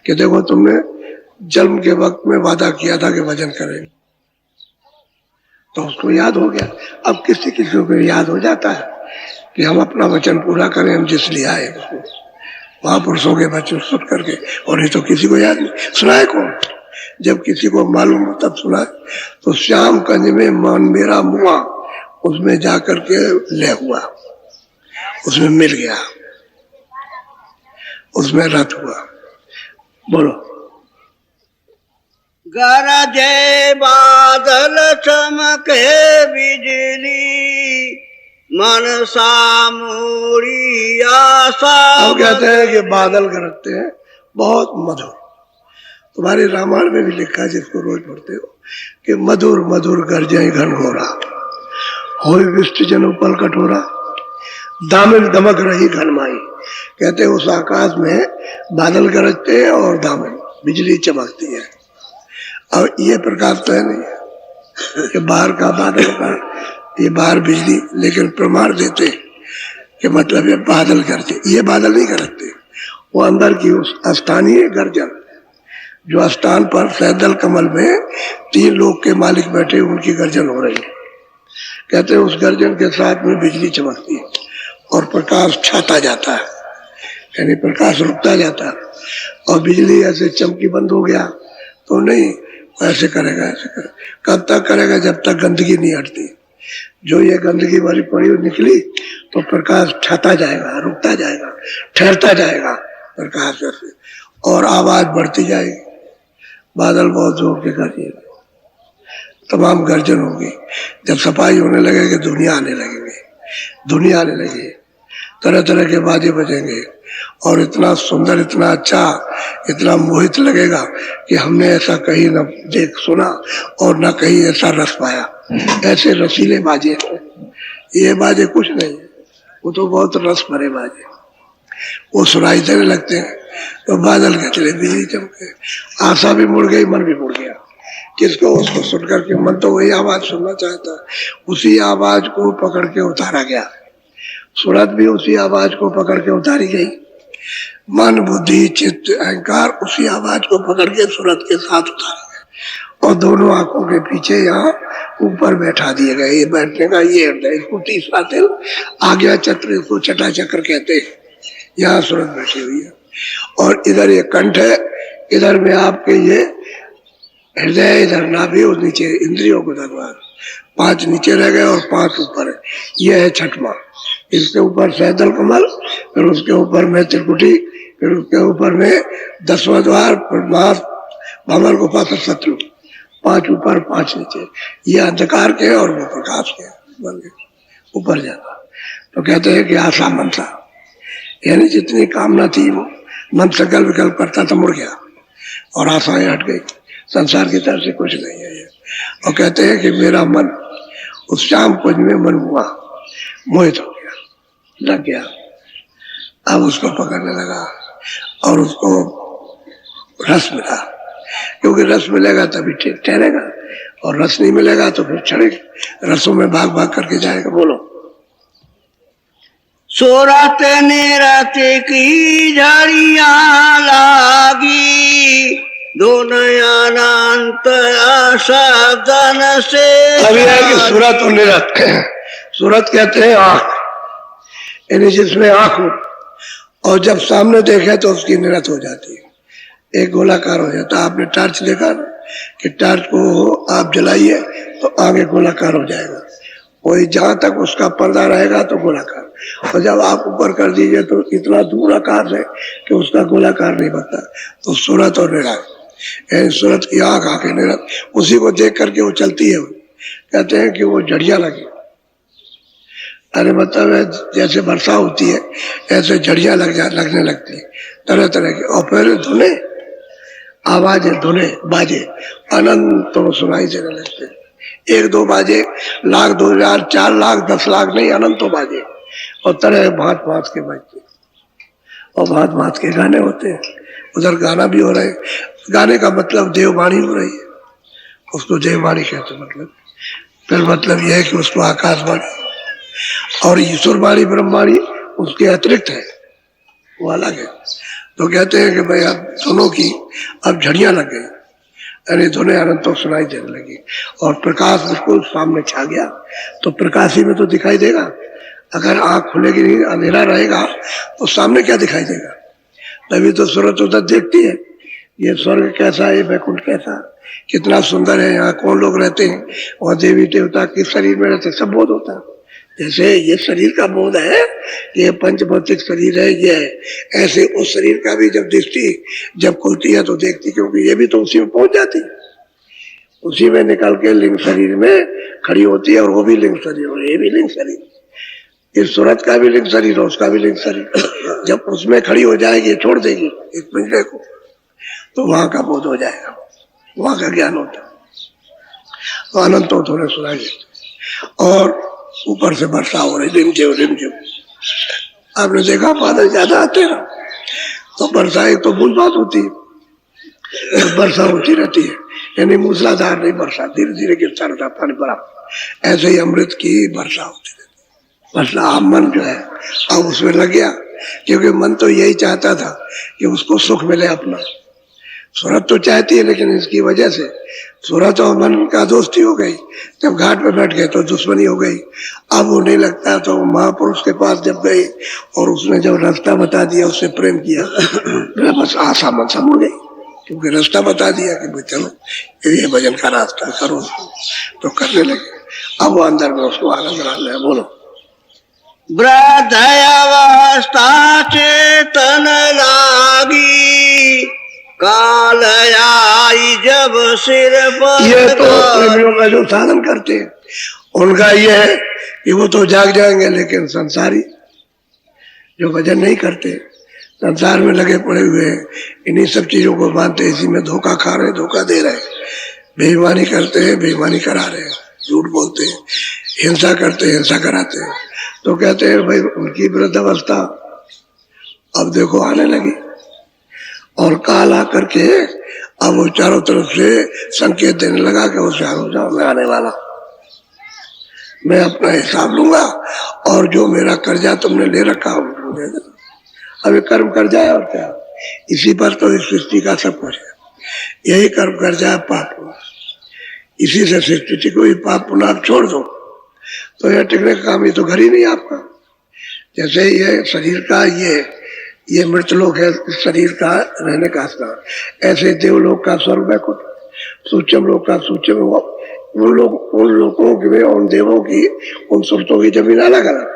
कि देखो तुमने जन्म के वक्त में वादा किया था कि भजन करेंगे, तो उसको याद हो गया। अब किसी किसी को याद हो जाता है कि हम अपना वचन पूरा करें, हम जिस लिए आए महापुरुषों के वचन सुन करके, और नहीं तो किसी को याद नहीं। सुनाए कौन? जब किसी को मालूम हो तब सुनाए। तो श्याम कंज में मन मेरा मुआ, उसमें जाकर के ले हुआ, उसमें मिल गया, उसमें रथ हुआ। बोलो। गरजे बादल चमके बिजली, मन सामूरी आशा। वो कहते हैं कि बादल गरजते हैं बहुत मधुर। तुम्हारे रामायण में भी लिखा है, जिसको रोज पढ़ते हो, कि मधुर मधुर गरजे घनघोरा, होय विष्ट जनु पल कठोरा, दामिन दमक रही घनमाई। कहते हैं उस आकाश में बादल गरजते हैं और दामिन बिजली चमकती है। और ये प्रकाश तो है नहीं कि बाहर का बादल का, ये बाहर बिजली, लेकिन प्रमाण देते कि मतलब ये बादल गरजे। ये बादल नहीं गरजते, वो अंदर की उस स्थानीय गर्जन, जो स्थान पर सैदल कमल में 3 लोग के मालिक बैठे, उनकी गर्जन हो रही है। कहते हैं उस गर्जन के साथ में बिजली चमकती है और प्रकाश छाता जाता है, यानी प्रकाश रुकता जाता है। और बिजली ऐसे चमकी बंद हो गया तो नहीं, ऐसे करेगा, ऐसे करेगा। कब तक करेगा? जब तक गंदगी नहीं हटती। जो ये गंदगी वाली पड़ी निकली तो प्रकाश छाता जाएगा, रुकता जाएगा, ठहरता जाएगा प्रकाश से, और आवाज बढ़ती जाएगी। बादल बहुत जोर के गरजेगा, तमाम गर्जन होगी। जब सफाई होने लगेगी, दुनिया आने लगेगी, दुनिया आने लगेगी, तरह तरह के बाजे बजेंगे और इतना सुंदर, इतना अच्छा, इतना मोहित लगेगा कि हमने ऐसा कहीं न देख सुना और न कहीं ऐसा रस पाया। ऐसे रसीले बाजे, ये बाजे कुछ नहीं है, वो तो बहुत रस भरे बाजे, वो सुनाई देने लगते हैं तो बादल के चले, बिजली चमके, आशा भी मुड़ गई, मन भी मुड़ गया। किसको? उसको सुनकर के मन तो वही आवाज सुनना चाहता, उसी आवाज को पकड़ के उतारा गया। सूरत भी उसी आवाज को पकड़ के उतारी गई। मन बुद्धि चित्त अहंकार उसी आवाज को पकड़ के सूरत के साथ उतारे गए और दोनों आंखों के पीछे यहाँ ऊपर बैठा दिए गए। ये बैठने का ये हृदय, इसको तीसरा तिल आज्ञा चक्र, इसको छठा चक्र कहते हैं। यहाँ सूरत बैठी हुई है और इधर ये कंठ है, इधर में आपके ये हृदय, इधर नाभि और नीचे इंद्रियों को दरबार। 5 नीचे रह गए और 5 ऊपर है। ये है छठवां। इसके ऊपर सैदल कमल, फिर उसके ऊपर में त्रिकुटी, फिर उसके ऊपर में 10वां द्वार, भंवर गुफा, फिर शत्रु। 5 ऊपर 5 नीचे। ये अंधकार के और वो प्रकाश के ऊपर जाना। तो कहते हैं कि आशा मनसा, यानी जितनी कामना थी वो मन संकल्प विकल्प करता था, मुड़ गया और आशाएं हट गई। संसार की तरफ से कुछ नहीं है ये। और कहते हैं कि मेरा मन उस शाम कुंज में मन हुआ, मोहित हो गया, लग गया। अब उसको पकड़ने लगा और उसको रस मिला, क्योंकि रस मिलेगा तभी ठीक ठहरेगा और रस नहीं मिलेगा तो फिर चढ़ेगा, रसों में भाग भाग करके जाएगा। बोलो। सूरत निरत की झड़ियां लागी, दोनों अनंत आसादन से। अभी है कि सूरत और निरत, सूरत कहते हैं आंख, यानी जिसमें आंख हो और जब सामने देखे तो उसकी निरत हो जाती है, एक गोलाकार हो जाता है। आपने टॉर्च देखा ना कि टॉर्च को आप जलाइए तो आगे गोलाकार हो जाएगा, वही जहां तक उसका पर्दा रहेगा तो गोलाकार, और जब आप ऊपर कर दीजिए तो इतना दूर आकार है कि उसका गोलाकार नहीं बनता। तो सूरत और निरत, सूरत की आंख आके निरत, उसी को देख करके वो चलती है। कहते हैं कि वो जड़ियां लगी। अरे मतलब है जैसे वर्षा होती है ऐसे जड़ियां लगने लगती है तरह तरह की। और फिर धुने, आवाजें, धुने, बाजे अनंत तो सुनाई देने लगते हैं। 1-2 बाजे, लाख, 2,000, 4 लाख, 10 लाख नहीं, अनंत बाजे। और तरह भांत भांत के बजते और भांत भांत के गाने होते हैं। उधर गाना भी हो रहा है। गाने का मतलब देववाणी हो रही है, उसको देववाणी कहते मतलब। फिर मतलब यह है कि उसको आकाशवाणी और ईश्वरवाणी ब्रह्मवाणी उसके अतिरिक्त है, वो अलग है। तो कहते हैं कि भाई अब दोनों की अब झड़ियां लग गई, अरे धुने अनंतों सुनाई देने लगी और प्रकाश बिल्कुल सामने छा गया। तो प्रकाशी में तो दिखाई देगा, अगर आंख खुलेगी नहीं, अंधेरा रहेगा तो सामने क्या दिखाई देगा। तभी तो सूरत उधर देखती है, ये स्वर्ग कैसा है, वैकुंठ कैसा, कितना सुंदर है, यहाँ कौन लोग रहते हैं, और देवी देवता किस शरीर में रहते, सब बोध होता है। जैसे ये शरीर का बोध है, ये पंच भौतिक शरीर है, ये है, ऐसे उस शरीर का भी जब दृष्टि जब खुलती है तो देखती, क्योंकि ये भी तो उसी में पहुंच जाती है, उसी में निकल के लिंग शरीर में खड़ी होती है। और वो भी लिंग शरीर और ये भी लिंग शरीर, इस सूरत का भी लिंग शरीर और उसका भी लिंग शरीर। जब उसमें खड़ी हो जाएगी, छोड़ देगी एक पिंजरे को, तो वहां का बोध हो जाएगा, वहां का ज्ञान होता है। तो अनंत थोड़े सुनाई देते और ऊपर से वर्षा हो रही, रिमझिम रिमझिम। आपने देखा बादल ज्यादा आते ना, तो वर्षा एक तो बूंद-बांद होती है, वर्षा होती रहती है, यानी मूसलाधार नहीं वर्षा, धीरे धीरे गिरता रहता पानी भरा। ऐसे ही अमृत की वर्षा होती रहती। वर्षा अब मन जो है अब उसमें लग गया, क्योंकि मन तो यही चाहता था कि उसको सुख मिले अपना। सूरत तो चाहती है, लेकिन इसकी वजह से सूरत और मन का दोस्ती हो गई। जब घाट पे बैठ गए तो दुश्मनी हो गई। अब वो नहीं लगता, तो महापुरुष के पास जब गए और उसने जब रास्ता बता दिया, उससे प्रेम किया, बस आशा मन हो गई, क्योंकि रास्ता बता दिया कि भाई चलो ये भजन का रास्ता करो, तो करने लगे। अब वो अंदर में उसको आनंद रहा है। बोलो। वृद्धावस्था चेतन लागी, काल आई जब सिर पर। ये तो प्रेमियों का जो साधन करते हैं उनका ये है कि वो तो जाग जाएंगे, लेकिन संसारी जो भजन नहीं करते, संसार में लगे पड़े हुए हैं, इन्हीं सब चीजों को मानते, इसी में धोखा खा रहे, धोखा दे रहे, बेईमानी करते हैं, बेईमानी करा रहे हैं, झूठ बोलते हैं, हिंसा करते हैं, हिंसा कराते हैं। तो कहते हैं भाई उनकी वृद्धावस्था अब देखो आने लगी, और काल आकर के अब वो चारों तरफ से संकेत देने लगा कि होशियार हो जाओ, मैं आने वाला, मैं अपना हिसाब लूंगा, और जो मेरा कर्जा तुमने ले रखा हो दे देना। अभी कर्म कर जाए और क्या, इसी पर तो इस सृष्टि का सब कुछ है, यही कर्म कर जाए पाप, इसी से सृष्टि को ही पाप पुण्य आप छोड़ दो तो यह टिकने का काम, ये तो घर ही नहीं आपका। जैसे ये शरीर का ये मृतलोक है, शरीर का रहने का स्थान, ऐसे देवलोक का स्वर्ग वैकुंठ, सूक्ष्म लोक का सूक्ष्म, उन लोगों की, उन देवों की, उन सुरतों की जमीन अलग अलग,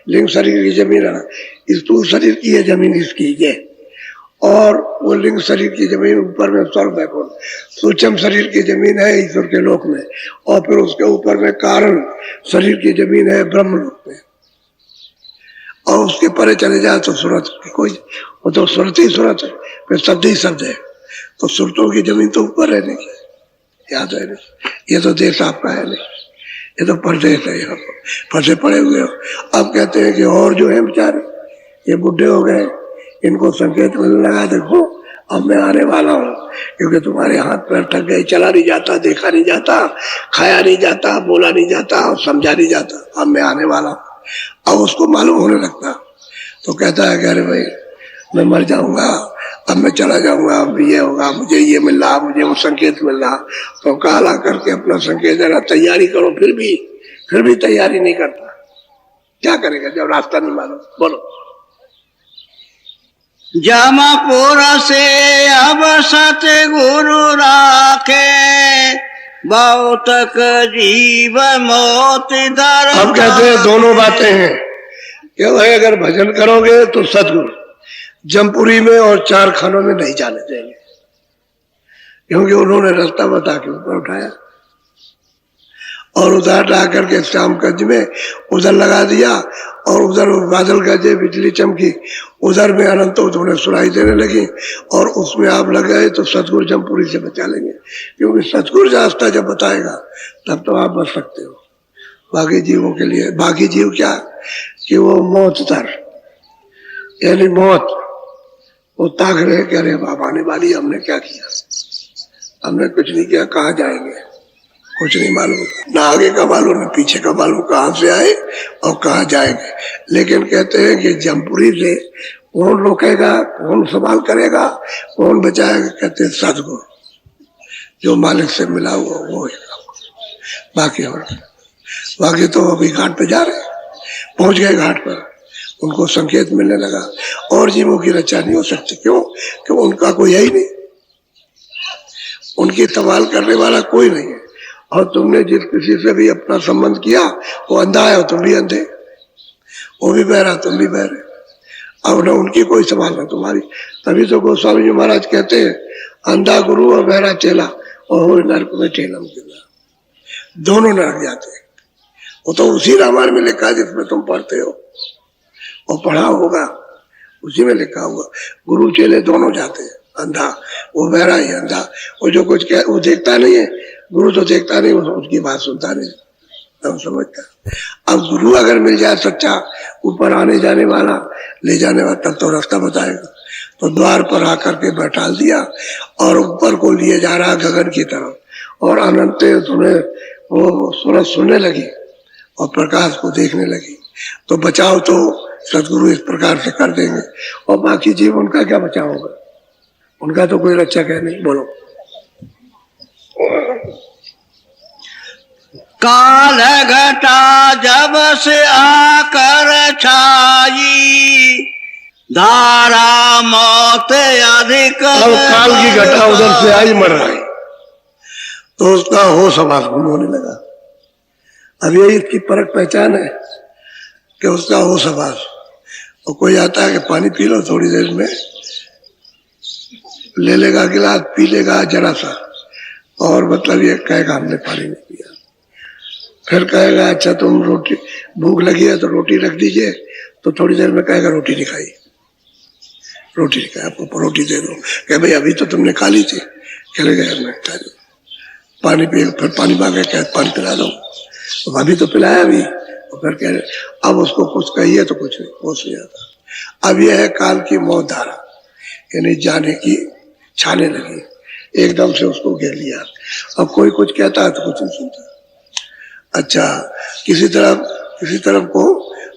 लिंग शरीर की जमीन अलग, स्थूल शरीर की ये जमीन इसकी है, और वो लिंग शरीर की जमीन ऊपर में स्वर्ग वैकुंठ, सूक्ष्म शरीर की जमीन है ईश्वर के लोक में, और फिर उसके ऊपर में कारण शरीर की जमीन है ब्रह्म लोक में, और उसके परे चले जाए तो सूरत कोई, वो तो सूरत ही सूरत है, फिर शब्द ही शब्द है। तो सूरतों की जमीन तो ऊपर है नहीं, याद है नहीं, ये तो देश आपका है नहीं, ये तो परदेश है, यहाँ फंसे पड़े हुए हो। अब कहते हैं कि और जो है बेचारे ये बुढ़े हो गए, इनको संकेत मिलने लगा, देखो अब मैं आने वाला हूँ, क्योंकि तुम्हारे हाथ पैर थक गए, चला नहीं जाता, देखा नहीं जाता, खाया नहीं जाता, बोला नहीं जाता, समझा नहीं जाता, अब मैं आने वाला हूँ। अब उसको मालूम होने लगता, तो कहता है कि अरे भाई मैं मर जाऊंगा, अब मैं चला जाऊंगा, अब ये होगा, मुझे ये मिल रहा, मुझे वो संकेत मिल रहा। तो काल आकर के अपना संकेत दे रहा, तैयारी करो, फिर भी तैयारी नहीं करता, क्या करेगा जब रास्ता नहीं मालूम। बोलो। जमपुर से अब सतगुरु राखे, बहुतक जीव मौत दर। अब कहते हैं दोनों बातें हैं कि भाई अगर भजन करोगे तो सतगुरु जमपुरी में और 4 खानों में नहीं जाने देंगे। क्योंकि उन्होंने रास्ता बता के ऊपर उठाया और उधर ला करके श्यामगंज में उधर लगा दिया और उधर बादल गरजे बिजली चमकी, उधर में अनंत उन्हें सुनाई देने लगी और उसमें आप लग गए तो सतगुरु जमपुरी से बचा लेंगे, क्योंकि सतगुरु रास्ता जब बताएगा तब तो आप बच सकते हो। बाकी जीवों के लिए, बाकी जीव क्या कि वो मौत दर यानी मौत, वो ताक रहे कह रहे बाप आने वाली, हमने क्या किया, हमने कुछ नहीं किया, कहाँ जाएंगे कुछ नहीं मालूम, ना आगे का मालूम ना पीछे का मालूम, कहाँ से आए और कहाँ जाएंगे। लेकिन कहते हैं कि जमपुरी से कौन रोकेगा, कौन सवाल करेगा, कौन बचाएगा, कहते हैं सतगुरु जो मालिक से मिला हुआ वो है। बाकी तो अभी घाट पे जा रहे, पहुंच गए घाट पर, उनको संकेत मिलने लगा और जीवों की रक्षा नहीं हो सकती। क्यों? कि उनका कोई है ही नहीं, उनकी सवाल करने वाला कोई नहीं है। और तुमने जिस किसी से भी अपना संबंध किया वो अंधा है, तुम भी अंधे, वो भी बहरा तुम भी बहरे, अब न उनकी कोई सवाल ना तुम्हारी। तभी तो गोस्वामी जी महाराज कहते हैं अंधा गुरु और बहरा चेला और नरक में ठेलम केला, दोनों नरक जाते हैं। वो तो उसी रामायण में लिखा है जिसमें तुम पढ़ते हो और पढ़ा होगा, उसी में लिखा होगा गुरु चेले दोनों जाते हैं, अंधा वो बहरा ही अंधा, वो जो कुछ कह वो देखता नहीं है, गुरु तो देखता नहीं, उसकी बात सुनता नहीं, तब समझता। अब गुरु अगर मिल जाए सच्चा, ऊपर आने जाने वाला, ले जाने वाला, तब तो रास्ता बताएगा। तो द्वार पर आकर के बैठा दिया और ऊपर को लिए जा रहा गगन की तरफ, और अनंत तुम्हें वो सूरज सुनने लगी और प्रकाश को देखने लगी। तो बचाव तो सदगुरु इस प्रकार से कर देंगे, और बाकी जीव उनका क्या बचाव होगा, उनका तो कोई रक्षक है नहीं। बोलो काल घटा जब से आकर छाई, धारा मौत अधिक, अब काल की घटा उधर से आई मर रहा है तो उसका होश आवास गुम होने लगा। अब यही इसकी परख पहचान है कि उसका होश आवास, और कोई आता है कि पानी पी लो, थोड़ी देर में ले लेगा गिलास, पी लेगा जरा सा, और मतलब ये कहेगा हमने पानी नहीं पिया। फिर कहेगा अच्छा तुम रोटी, भूख लगी है तो रोटी रख दीजिए, तो थोड़ी देर में कहेगा रोटी नहीं खाई, रोटी नहीं खाई, आपको रोटी दे दो, कहे भाई अभी तो तुमने खा ली थी, चले गए मैं खा ली, पानी पिए, फिर पानी मांगे, कहे पानी पिला दो, तो अभी तो पिलाया अभी, और फिर कह रहे अब उसको कुछ कहिए तो कुछ नहीं, वो सो जाता। अब यह है काल की मौत धारा, यानी जाने की छाने लगी, एकदम से उसको घेर लिया। अब कोई कुछ कहता है तो कुछ नहीं सुनता। अच्छा किसी तरफ को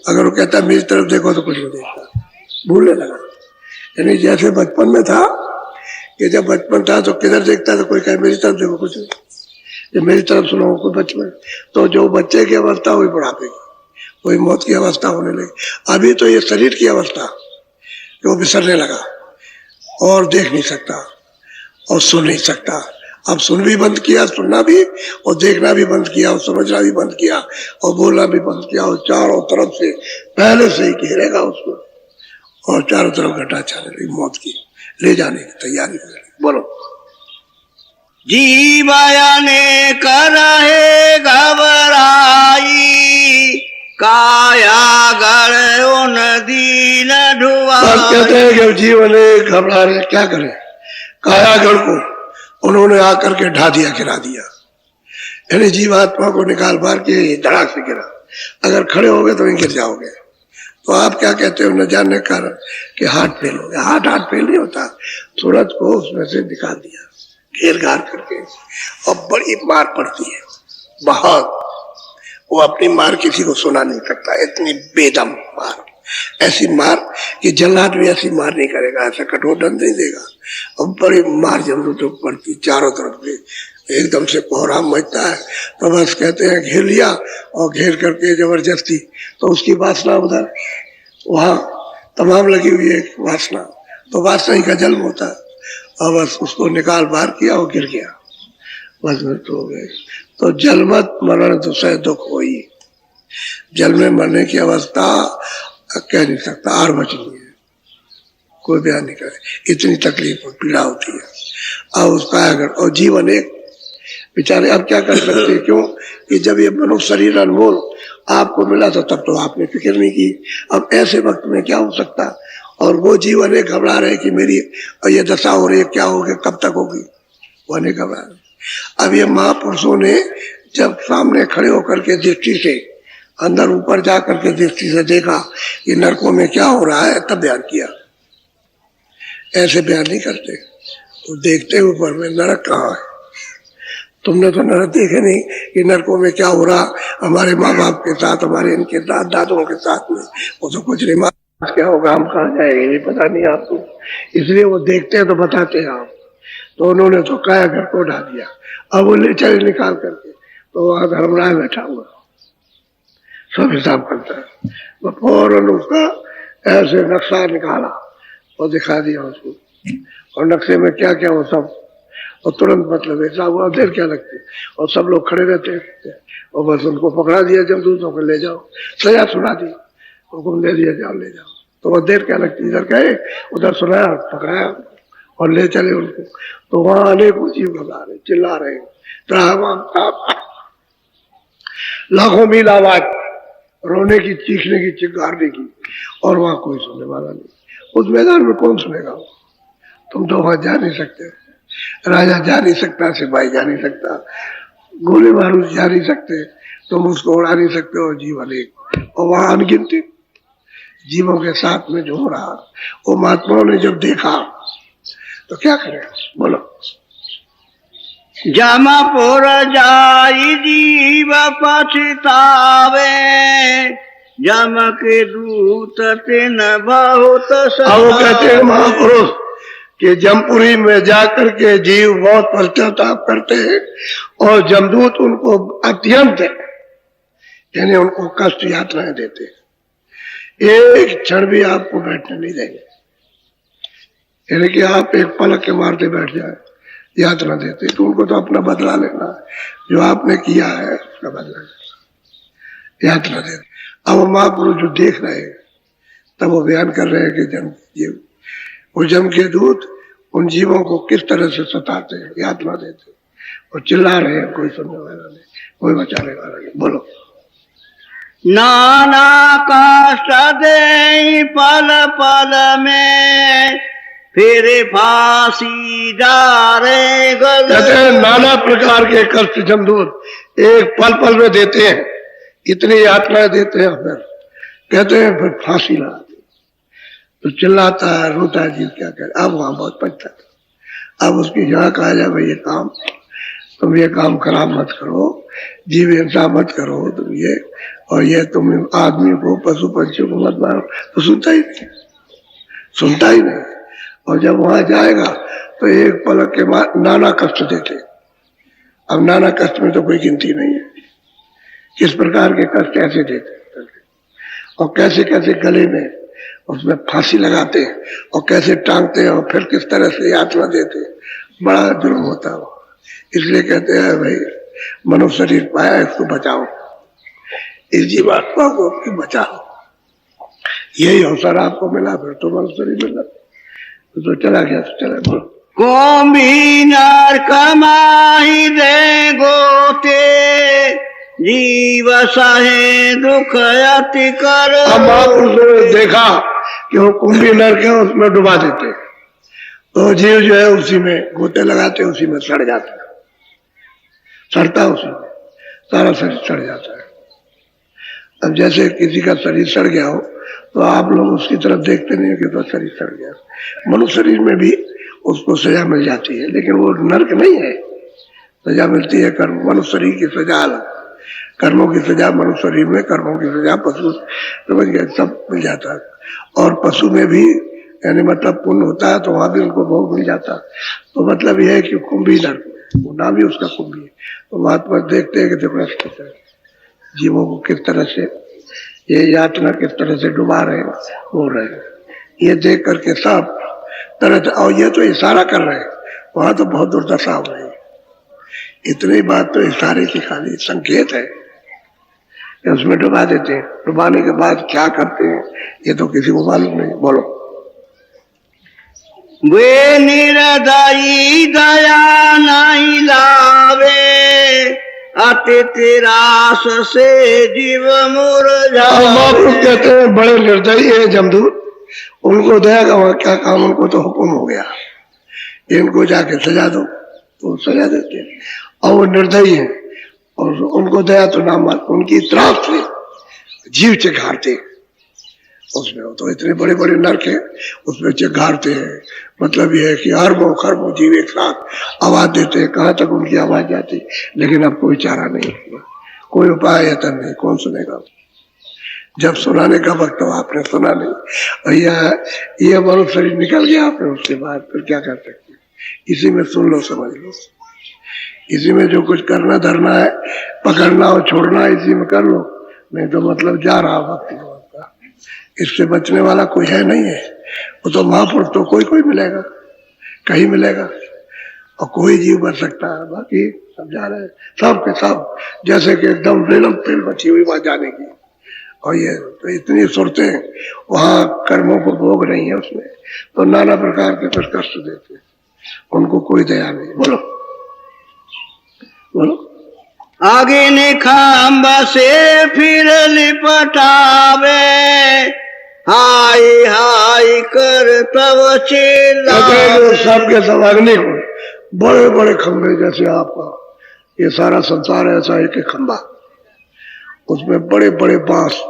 अगर वो कहता है मेरी तरफ देखो तो कुछ नहीं देखता, भूलने लगा। यानी जैसे बचपन में था कि जब बचपन था तो किधर देखता तो कोई कहे मेरी तरफ देखो, कुछ नहीं, जब मेरी तरफ सुनो कोई बचपन, तो जो बच्चे की अवस्था हुई बुढ़ापे की, वही मौत की अवस्था होने लगी। अभी तो ये शरीर की अवस्था कि वो बिसरने लगा और देख नहीं सकता और सुन नहीं सकता। अब सुन भी बंद किया, सुनना भी, और देखना भी बंद किया, और समझना भी बंद किया, और बोलना भी बंद किया, और चारों तरफ से पहले से ही घेरेगा उसको, और चारों तरफ घटा छाने लगी, मौत की ले जाने की तैयारी हो रही। बोलो जीवने करहे घबराई, काया गढ़ नदी न ढुआ। कहते हैं कि जीवन घबरा रहे, क्या करे, कायागढ़ को उन्होंने आकर के ढा दिया, गिरा दिया, यानी जीवात्मा को निकाल बार के धड़ाक से गिरा। अगर खड़े हो गए तो गिर जाओगे। तो आप क्या कहते हो न जानने के कारण कि हाथ फेल हो गया, हाथ फेल नहीं होता, सूरज को उसमें से निकाल दिया घेर घार करके, और बड़ी मार पड़ती है बहुत, वो अपनी मार किसी को सुना नहीं सकता, इतनी बेदम मार, ऐसी मार कि जल्लाद भी ऐसी मार नहीं करेगा, ऐसा कठोर दंड नहीं देगा, और बड़ी मार जब तो पड़ती चारों तरफ से, एकदम से कोहराम मचता है। तो बस कहते हैं घेर लिया, और घेर करके जबरदस्ती, तो उसकी वासना उधर वहाँ तमाम लगी हुई है वासना, तो वासना ही का जन्म होता है, और बस उसको निकाल बाहर किया और गिर गया, बस मृत्यु हो गई। तो जलमत मरण दुसह दुख होई, जल में मरने की अवस्था कह नहीं सकता, आर बचनी है, कोई बयान नहीं करे, इतनी तकलीफ और पीड़ा होती है। अब उसका अगर और जीवन एक बेचारे अब क्या कर सकते हैं? क्यों कि जब ये मनुष्य शरीर अनमोल आपको मिला था तब तो आपने फिक्र नहीं की। अब ऐसे वक्त में क्या हो सकता? और वो जीवन एक घबरा रहे कि मेरी और ये दशा हो रही है, क्या होगी, कब तक होगी, वो नहीं घबरा रहे। अब ये महापुरुषों ने जब सामने खड़े होकर के दृष्टि से अंदर ऊपर जा करके दृष्टि से देखा कि नरकों में क्या हो रहा है, तब बयान किया। ऐसे बयान नहीं करते, तो देखते ऊपर में नरक कहाँ है। तुमने तो नरक देखे नहीं कि नरकों में क्या हो रहा हमारे माँ बाप के साथ, हमारे इनके साथ, दादों के साथ में, वो तो कुछ नहीं। क्या होगा, हम कहाँ जाएंगे, ये पता नहीं आपको, इसलिए वो देखते हैं तो बताते हैं आप। तो उन्होंने तो काया घर को ढा दिया। अब वो ले चले निकाल करके, तो वहां धर्मराय बैठा हुआ सब हिसाब करता है। वो फौरन उसका ऐसे नक्शा निकाला और दिखा दिया उसको, और नक्शे में क्या क्या वो सब, और तुरंत मतलब ऐसा हुआ, देर क्या लगती, और सब लोग खड़े रहते हैं और बस उनको पकड़ा दिया, जब दूसरों को ले जाओ, सजा सुना दी, हुक्म दे दिया जाओ ले जाओ। तो वह देर क्या लगती, इधर गए उधर सुनाया, पकड़ाया और ले चले उनको। तो वहां अनेकों जीव घबरा रहे, चिल्ला रहे, लाखों मील आवाज, रोने की, चीखने की, चिल्लाने की, और वहां कोई सुनने वाला नहीं। उस मैदान में कौन सुनेगा? तुम तो वहां जा नहीं सकते, राजा जा नहीं सकता, सिपाही जा नहीं सकता, गोले बारूद जा नहीं सकते, तुम उसको उड़ा नहीं सकते हो। जीवन एक, और वहां अनगिनती जीवों के साथ में जो हो रहा, वो महात्माओं ने जब देखा तो क्या करें, बोलो। जमपुर जाई जीव पछतावे, जम के दूत तिन बहुत अब वो कहते हैं महापुरुष कि जमपुरी में जाकर के जीव बहुत पश्चाताप करते हैं और जमदूत उनको अत्यंत यानी उनको कष्ट यातनाएं देते हैं, एक क्षण भी आपको बैठने नहीं देंगे। यानी कि आप एक पलक के मारते बैठ जाए, यातना देते, तो उनको तो अपना बदला लेना है, जो आपने किया है उसका बदला लेना, यातना देते। अब महापुरुष जो देख रहे हैं तब वो बयान कर रहे हैं कि जन्म जीव, वो जम के दूत उन जीवों को किस तरह से सताते हैं, यातना देते और चिल्ला रहे हैं, कोई सुनने वाला नहीं, कोई बचाने वाला नहीं। बोलो। नाना कष्ट दे पल पल में, फिर फांसी डारे गले। कहते हैं नाना प्रकार के कष्ट जमदूत एक पल पल में देते हैं, इतनी यातनाएं देते हैं, फिर कहते हैं फिर फांसी लगाते, तो चिल्लाता है, रोता है, जीव क्या करे। अब वहां बहुत पछता था। अब उसकी जहाँ कहा जाए भाई ये काम, तुम ये काम खराब मत करो, जीव हिंसा मत करो, तुम ये, और ये तुम आदमी को, पशु पंछियों को मत मारो, तो सुनता ही नहीं, सुनता ही नहीं। और जब वहां जाएगा तो एक पलक के बाद नाना कष्ट देते। अब नाना कष्ट में तो कोई गिनती नहीं है, किस प्रकार के कष्ट ऐसे देते और कैसे कैसे गले में उसमें फांसी लगाते और कैसे टांगते और फिर किस तरह से यातना देते, बड़ा जुर्म होता है। इसलिए कहते हैं भाई मनुष्य शरीर पाया, इसको बचाओ, इस जीवात्मा को बचाओ। यही अवसर आपको मिला, फिर तो मनुष्य शरीर मिला, तो चला गया तो चला। बोलो। कोम्बीनार कमाई दे गोते, जीव सहे दुख अति कर। अब महापुरुषों ने देखा कि वो कुंभी नर के उसमें डुबा देते, तो जीव जो है उसी में गोते लगाते, उसी में सड़ जाता है, सड़ता उसी में, सारा शरीर सड़ जाता है। अब जैसे किसी का शरीर सड़ गया हो तो आप लोग उसकी तरफ देखते नहीं कि तो शरीर सड़ गया। मनुष्य शरीर में भी उसको सजा मिल जाती है, लेकिन वो नर्क नहीं है, सजा मिलती है कर्म। मनुष्य शरीर की सजा अलग, कर्मों की सजा मनुष्य शरीर में, कर्मों की सजा पशु, समझ गए, सब मिल जाता है। और पशु में भी यानी मतलब पुण्य होता है तो वहां भी उनको भोग मिल जाता है। तो मतलब यह है कि कुंभी नर्क, वो नाम ही उसका कुंभी है। तो महात्मा देखते हैं कि देखो जीवों को किस तरह से ये यातना किस तरह से डुबा रहे हैं, हो रहे हैं, ये देख करके सब तरह। और ये तो इशारा कर रहे हैं, वहां तो बहुत दुर्दशा हो रही है। इतनी बात तो इशारे की खाली संकेत है, उसमें डुबा देते हैं। डुबाने के बाद क्या करते हैं ये तो किसी को मालूम नहीं। बोलो। वे निर्दयी दया नहीं लावे, अति तिरास से जीव मुरझावे। महापुरुष कहते हैं बड़े निर्दयी है जमदूत, उनको दया का वहां क्या काम, उनको तो हुक्म हो गया इनको जाके सजा दो तो सजा देते हैं, और वो निर्दयी है और उनको दया तो ना मान, उनकी त्रास से जीव चिघारते उसमें। तो इतने बड़े बड़े नरक है उसमें चिघारते हैं, मतलब ये है कि अरबों खरबों जीव एक साथ आवाज देते हैं, कहाँ तक उनकी आवाज जाती, लेकिन अब कोई चारा नहीं, कोई उपाय यतन नहीं, कौन सुनेगा। जब सुनाने का वक्त हो आपने सुना नहीं, और यह मनुष्य शरीर निकल गया आपने, उसके बाद फिर क्या कर सकते, इसी में सुन लो समझ लो, इसी में जो कुछ करना धरना है, पकड़ना और छोड़ना है, इसी में कर लो, नहीं तो मतलब जा रहा वक्त आपका, इससे बचने वाला कोई है नहीं है। वो तो महापुरुष तो कोई कोई मिलेगा, कहीं मिलेगा, और कोई जीव बच सकता है, बाकी सब जा रहे हैं सब के सब, जैसे कि एकदम रेलम पेल बची हुई वहां जाने की। और ये तो इतनी सूरतें वहां कर्मों को भोग रही है उसमें, तो नाना प्रकार के फिर कष्ट देते हैं, उनको कोई दया नहीं। बोलो बोलो। आगे ने खांबा से फिर लिपटावे, हाय हाय कर तब चिल्लावे। सबके सब अग्नि को बड़े बड़े खंभे, जैसे आपका ये सारा संसार है ऐसा एक खंभा, उसमें बड़े बड़े बांस,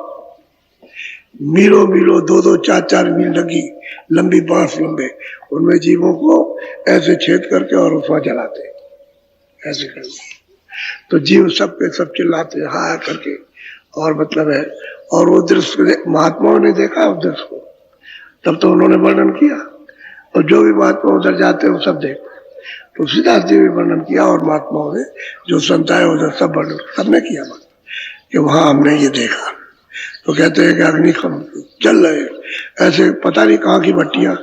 मीलों मीलों 2-2 4-4 मील लगी लंबी बांस लंबे, उनमें जीवों को ऐसे छेद करके और उसमें जलाते ऐसे करके, तो जीव सब के सब चिल्लाते हाय करके, और मतलब है, और वो दृश्य महात्माओं ने देखा उस दृश्य को, तब तो उन्होंने वर्णन किया, और जो भी महात्मा उधर जाते हैं वो सब देखते हैं। तुलसीदास जी भी वर्णन किया और महात्माओं ने जो संत आए उधर सब वर्णन सबने किया कि वहां हमने ये देखा। तो कहते हैं कि अग्नि जल रहे, ऐसे पता नहीं कहाँ की भट्टियां,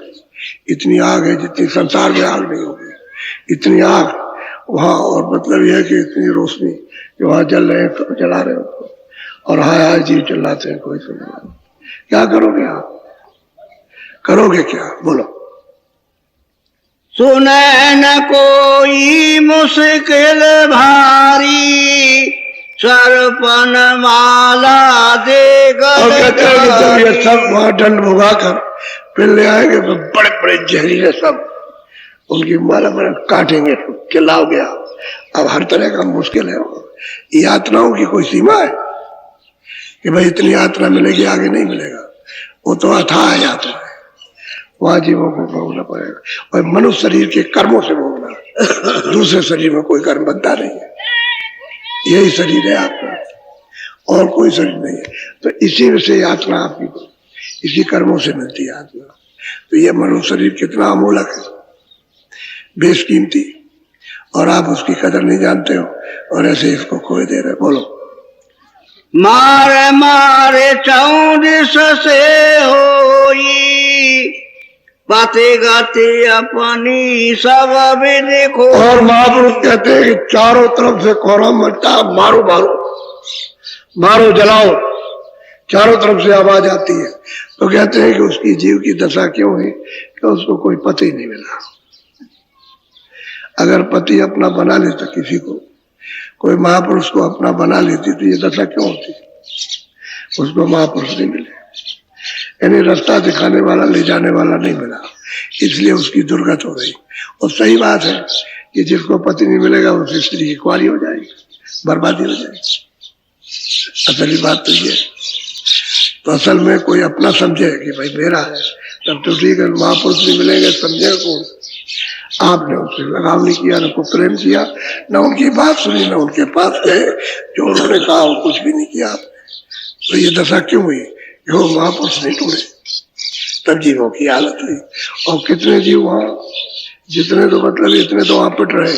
इतनी आग है जितनी संसार में आग नहीं होगी, इतनी आग वहां, और मतलब यह है कि इतनी रोशनी कि वहां जल रहे हैं, जला रहे हो, और हाय हाय जीव चिल्लाते हैं, कोई सुन रहा। क्या करोगे आप, करोगे क्या, बोलो। सुने न कोई मुश्किल भारी, सरपन माला दे और कहते हैं कि जब ये सब वहां दंड भुगा कर फिर ले आएंगे तो बड़े बड़े जहरीले सब उनकी माला बड़े काटेंगे, चिल्लाओगे आप। अब हर तरह का मुश्किल है, यातनाओं की कोई सीमा है कि भाई इतनी यात्रा मिलेगी आगे नहीं मिलेगा, वो तो अथाह यात्रा है, वहां जीवों को भोगना पड़ेगा, और मनुष्य शरीर के कर्मों से भोगना, दूसरे शरीर में कोई कर्म बनता नहीं है, यही शरीर है आपका, और कोई शरीर नहीं है। तो इसी में से यात्रा आपकी इसी कर्मों से मिलती है यात्रा। तो ये मनुष्य शरीर कितना अमूलक है, बेशकीमती, और आप उसकी कदर नहीं जानते हो और ऐसे इसको खोए दे रहे। बोलो। मारे मारे 14 से होई, बातें गाते अपनी सब भी देखो। और महापुरुष कहते हैं कि चारों तरफ से कोहरा मचता, मारो मारो मारो जलाओ, चारों तरफ से आवाज आती है। तो कहते हैं कि उसकी जीव की दशा क्यों है कि उसको कोई पति नहीं मिला। अगर पति अपना बना लेता किसी को, कोई महापुरुष को अपना बना लेती तो ये दशा क्यों होती, उसको महापुरुष नहीं मिले, यानी रास्ता दिखाने वाला ले जाने वाला नहीं मिला, इसलिए उसकी दुर्गत हो रही। और सही बात है कि जिसको पति नहीं मिलेगा उसकी स्त्री की कुंवारी हो जाएगी, बर्बादी हो जाएगी। असली बात तो ये, तो असल में कोई अपना समझे कि भाई मेरा है तब तो ठीक है, महापुरुष नहीं मिलेंगे समझे कौन। आपने उनसे लगाव नहीं किया, न को प्रेम किया, न उनकी बात सुनी, न उनके पास गए, जो उन्होंने कहा वो कुछ भी नहीं किया आपने। तो ये दशा क्यों हुई, जो महापुरुष नहीं ढूंढे, तब जीवों की हालत हुई। और कितने जीव वहां, जितने तो मतलब इतने तो वहां पिट रहे,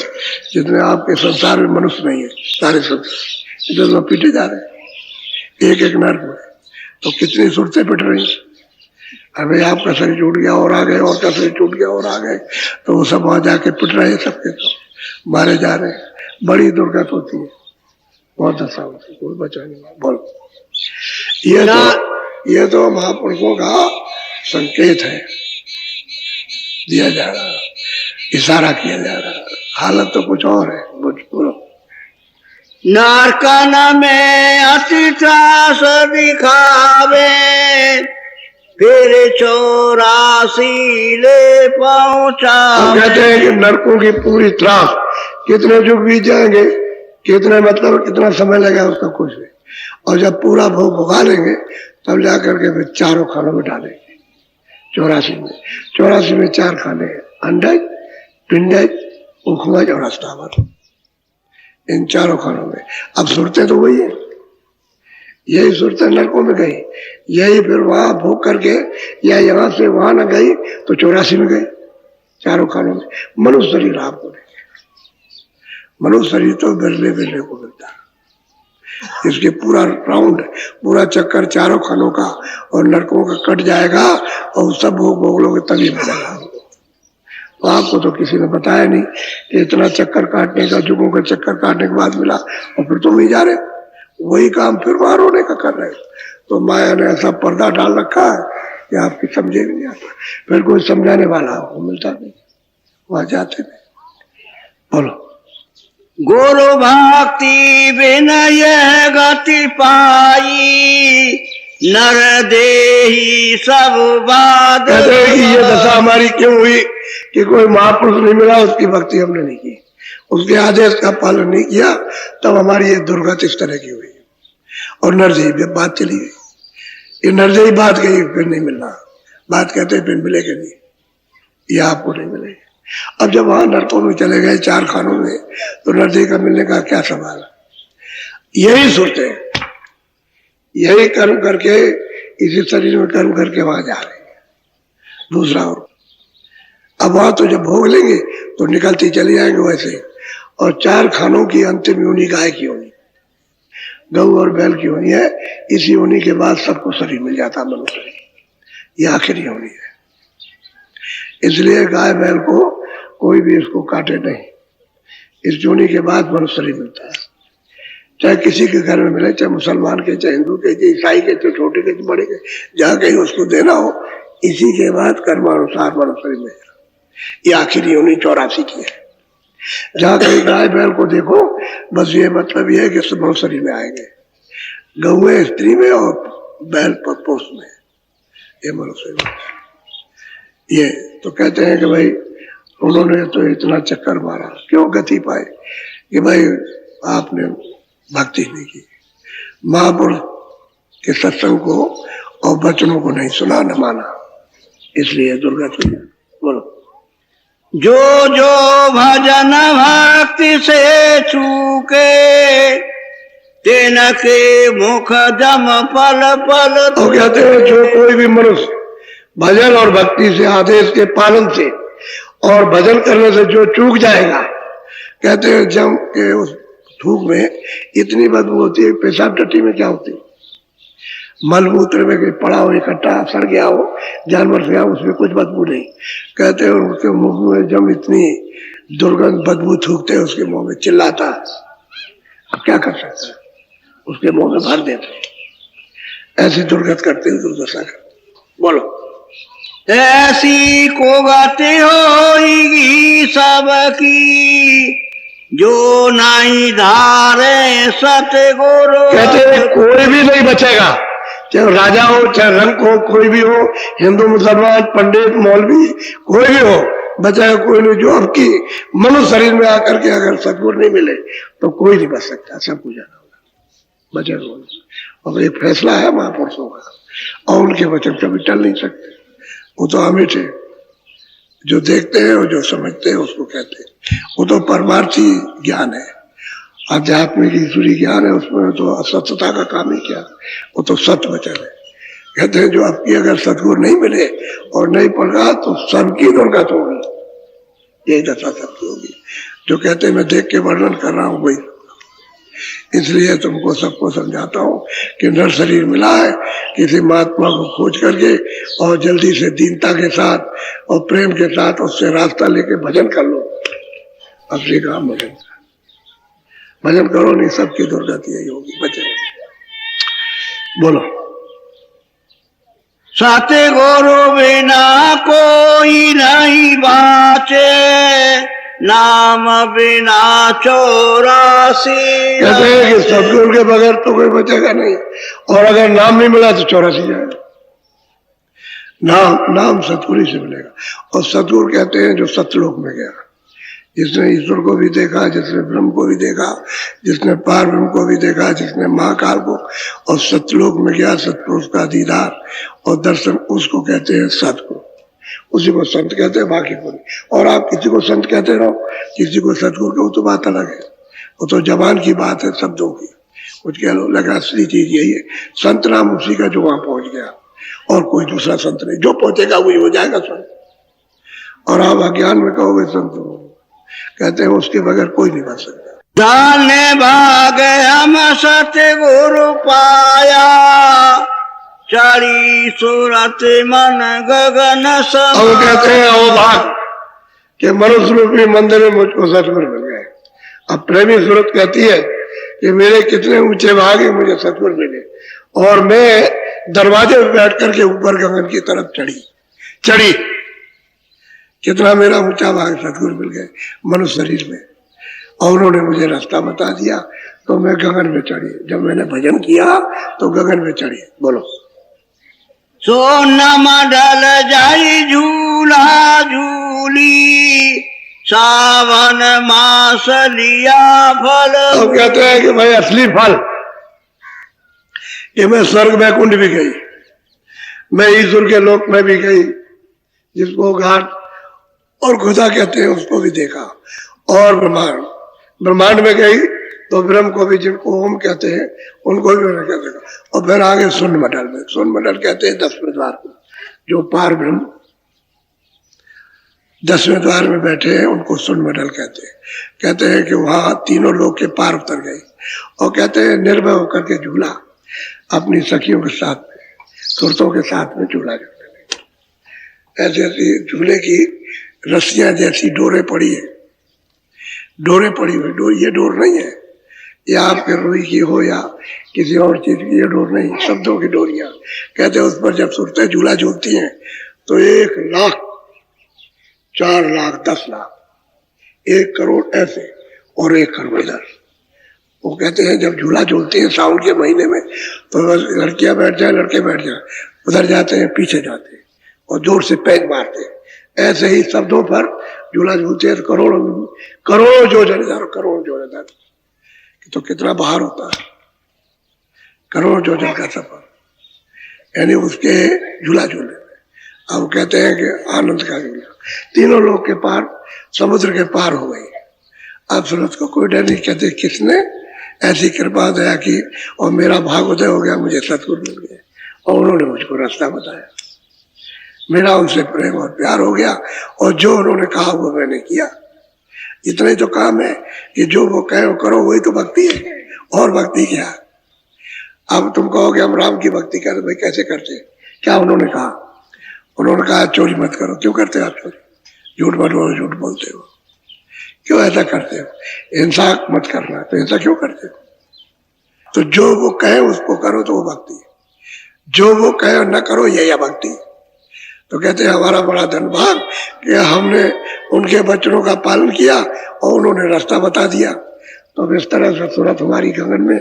जितने आपके संसार में मनुष्य नहीं है, सारे संसार इधर तो पीटे जा रहे एक एक नर्क में। तो कितनी सुरतें पिट रही, अरे आपका शरीर टूट गया और आ गए, और का शरीर टूट गया और आ गए, तो वो सब वहां जाके पिट रहे, सबके सब मारे जा रहे हैं। बड़ी दुर्गत होती है, बहुत दशा होती है, कोई बचा नहीं। बोलो। ये तो महापुरुषों का संकेत है। दिया जा रहा है, इशारा किया जा रहा है, हालत तो कुछ और है। बोलो। नरकन में अति त्रास दिखावे, फिर 84 ले पहुंचा। हम कहते हैं कि नरकों की पूरी त्रास, कितने युग बीत जाएंगे, कितने मतलब कितना समय लगेगा उसका कुछ नहीं, और जब पूरा भोग भुगा लेंगे तब जाकर के फिर चारों खानों में डालेंगे। 84 में 4 खाने हैं, अंडज, पिंडज, उखमज और अस्तावत, इन चारों खानों में। अब सूरतें तो वही है, यही सूरतें नरकों में गई, यही फिर वहां भोग करके या यहाँ से वहां न गई तो 84 में गई, चारों खानों में। मनुष्य शरीर आपको नहीं, मनुष्य शरीर तो बिरले बिरले को मिलता है। इसके पूरा राउंड, पूरा चक्कर चारों खानों का और नरकों का कट जाएगा और सब भोग भोग लोगे तभी मिलेगा। तो आपको तो किसी ने बताया नहीं कि इतना चक्कर काटने का, जुगों का चक्कर काटने के बाद मिला, और फिर तुम ही जा रहे हो वही काम फिर वहां रोने का कर रहे हो। तो माया ने ऐसा पर्दा डाल रखा है कि आपकी समझे भी नहीं आता, फिर कोई समझाने वाला आपको मिलता नहीं, वहां जाते नहीं। बोलो। गुरु भक्ति बिना यह गति पाई, नर देही सब बात। ये दशा हमारी क्यों हुई कि कोई महापुरुष नहीं मिला, उसकी भक्ति हमने नहीं की, उसके आदेश का पालन नहीं किया, तब हमारी ये दुर्गति इस तरह की हुई। और नरजयी बात चली गई, ये नरजयी बात गई, फिर नहीं मिलना, बात कहते फिर मिलेगा नहीं, ये आपको नहीं मिलेगा। अब जब वहां नरकों में चले गए 4 खानों में, तो नरजयी का मिलने का क्या सवाल है। यही सोचते, यही कर्म करके, इसी शरीर में कर्म करके वहां जा रहे हैं, दूसरा और। अब वहां तो जब भोग लेंगे तो निकलती चली जाएंगे वैसे। और 4 खानों की अंतिम योनि गाय की योनि, गऊ और बैल की योनि है। इसी योनि के बाद सबको शरीर मिल जाता है, मनुष्य शरीर, ये आखिरी योनि है। इसलिए गाय बैल को कोई भी इसको काटे नहीं, इस योनि के बाद मनुष्य शरीर मिलता है। चाहे किसी के घर में मिले, चाहे मुसलमान के, चाहे हिंदू के, चाहे ईसाई के, चाहे छोटे के, बड़े के, जहां कहीं उसको देना हो, इसी के बाद कर्मानुसार मनुष्य शरीर में। ये आखिरी योनि 84 की है। जहां कहीं गाय बैल को देखो, बस ये मतलब ये है कि सब मनुष्य शरीर में आएंगे, गऊ स्त्री में और बैल पर पुरुष में, ये मनुष्य में। ये तो कहते हैं कि भाई उन्होंने तो इतना चक्कर मारा, क्यों गति पाए, कि भाई आपने भक्ति नहीं की, महापुरुष के सत्संग को और वचनों को नहीं सुना, न माना, इसलिए दुर्गति। बोलो। जो जो भजन भक्ति से चूके, तिनके मुख जम पल पल। तो कहते हैं जो कोई भी मनुष्य भजन और भक्ति से, आदेश के पालन से और भजन करने से जो चूक जाएगा, कहते हैं जम के उस थूक में इतनी बदबू होती है, पेशाब टट्टी में क्या होती है, मलमूत्र में कहीं पड़ा हो, इकट्ठा सड़ गया हो, जानवर से गया, उसमें कुछ बदबू नहीं। कहते हैं उसके मुंह में जब इतनी दुर्गंध बदबू थूकते हैं, उसके मुंह में चिल्लाता है, अब क्या कर सकता है, उसके मुंह में भर देते। ऐसी दुर्गत करते हैं, दुर्दशा करते। बोलो। ऐसी को गति होगी सबकी, जो नहीं धारे सतगुरु। कहते हैं कोई भी नहीं बचेगा, चाहे राजा हो, चाहे रंग हो, कोई भी हो, हिंदू मुसलमान, पंडित मौलवी, कोई भी हो, बचाएगा कोई नहीं। जो आपकी मनुष्य शरीर में आकर के अगर सतगुरु नहीं मिले तो कोई नहीं बच सकता, सबको जाना होगा, बचेगा। और एक फैसला है महापुरुषों का, और उनके वचन कभी टल नहीं सकते। वो तो अमिट है, जो देखते हैं और जो समझते हैं उसको कहते हैं। वो तो परमार्थी ज्ञान है, आध्यात्मिक ईश्वरी ज्ञान है, उसमें तो असत्यता का काम ही क्या, वो तो सत्य वचन है। कहते हैं जो आपकी अगर सतगुरु नहीं मिले और नहीं पढ़ा तो सबकी दुर्गत होगी, यही दशा सबकी होगी। जो कहते हैं मैं देख के वर्णन कर रहा हूं वही, इसलिए तुमको सबको समझाता हूं कि नर शरीर मिला है, किसी महात्मा को खोज करके और जल्दी से दीनता के साथ और प्रेम के साथ उससे रास्ता लेके भजन कर लो। असली काम भजन, भजन करो, नहीं सबकी दुर्गति यही होगी, भजन। बोलो। साते गुरु बिना कोई नहीं बाचे, नाम बिना 84। कहते हैं कि सतगुरु के बगैर तो कोई बचेगा नहीं, और अगर नाम नहीं मिला तो 84 जाएगा। नाम सतगुरु से मिलेगा। और सतगुरु कहते हैं जो सतलोक में गया, जिसने ईश्वर को भी देखा, जिसने ब्रह्म को भी देखा, जिसने पार ब्रह्म को भी देखा, जिसने महाकाल को, और सतलोक में गया, सतपुरुष का दीदार और दर्शन, उसको कहते हैं सतगुरु। उसी को संत कहते हैं, बाकी को नहीं। और आप किसी को संत कहते रहो, किसी को सतगुरु कहो तो बात अलग है, वो तो जबान की बात है, शब्दों की। कुछ कह लो, लगा असली चीज यही है। संत नाम उसी का जो वहां पहुंच गया, और कोई दूसरा संत नहीं। जो पहुंचेगा वही हो जाएगा संत। और आप अज्ञान में कहोगे संत हो, कहते हैं उसके बगैर कोई नहीं बन सकता। जाने भाग हम सतगुरु पाया, चढ़ी सूरत मन गगन समा। अब कहते हैं ओ भाग कि मनुष्य रूपी मंदिर में मुझको सतगुरु मिल गए। अब प्रेमी सूरत कहती है कि मेरे कितने ऊंचे भाग है, मुझे सतगुरु मिले। और मैं दरवाजे पे बैठ करके ऊपर गगन की तरफ चढ़ी। कितना मेरा ऊंचा भाग, सतगुरु मिल गए मनुष्य शरीर में। और उन्होंने मुझे रास्ता बता दिया, तो मैं गगन में चढ़ी। जब मैंने भजन किया तो गगन में चढ़ी। बोलो। सोनम डल जाई झूला झूली, सावन मास लिया फल। तो कहते हैं कि भाई असली फल कि मैं स्वर्ग वैकुंठ भी गई, मैं ईश्वर के लोक में भी गई, जिसको घाट और खुदा कहते हैं उसको भी देखा। और ब्रह्मांड में गई तो ब्रह्म को भी, जिनको ओम कहते हैं, उनको भी मैंने कहते हैं। और फिर आगे शून्य मंडल कहते हैं 10वें द्वार को, जो पार ब्रह्म 10वें द्वार में बैठे हैं, उनको शून्य मंडल कहते हैं। कहते हैं कि वहां तीनों लोग के पार उतर गए। और कहते हैं निर्भय होकर के झूला अपनी सखियों के साथ में, सुरतों के साथ में झूला झूलने लगे। ऐसे ऐसी झूले की रस्सियां जैसी डोरे पड़ी है, डोरे पड़ी हुई। ये डोर नहीं है, ये आपके रुई की हो या किसी और चीज की, ये डोर नहीं, शब्दों की डोरियां। कहते हैं उस पर जब सुरतें झूला झूलती हैं तो 1 लाख, 4 लाख, 10 लाख, 1 करोड़ ऐसे, और 1 करोड़ इधर। वो कहते हैं जब झूला झूलती है सावन के महीने में, तो लड़कियां बैठ जाए, लड़के बैठ जाए, उधर जाते हैं, पीछे जाते हैं और जोर से पैक मारते हैं। ऐसे ही शब्दों पर झूला झूलते हैं। करोड़ों जोजन तो कितना बाहर होता है, करोड़ों जोजन का सफर, यानी उसके झूला झूलने में। अब कहते हैं कि आनंद का झूला, तीनों लोग के पार, समुद्र के पार हो गई। अब सूरत को कोई डर नहीं। कहते किसने ऐसी कृपा दया की और मेरा भाग्योदय हो गया, मुझे सतगुरु मिल गए और उन्होंने मुझको रास्ता बताया। मेरा उनसे प्रेम और प्यार हो गया, और जो उन्होंने कहा वो मैंने किया। इतना ही तो काम है कि जो वो कहे वो करो, वही तो भक्ति है। और भक्ति क्या? अब तुम कहोगे हम राम की भक्ति कर, भाई कैसे करते? क्या उन्होंने कहा? उन्होंने कहा चोरी मत करो। क्यों करते हो आप चोरी? झूठ मत बोलो, झूठ बोलते हो। क्यों ऐसा करते हो? हिंसा मत करना, तो हिंसा क्यों करते हो? तो जो वो कहे उसको करो, तो वो भक्ति है। जो वो कहे न करो, यही भक्ति। तो कहते हैं हमारा बड़ा धन्यवाद कि हमने उनके वचनों का पालन किया और उन्होंने रास्ता बता दिया। तो इस तरह से सूरत हमारी गगन में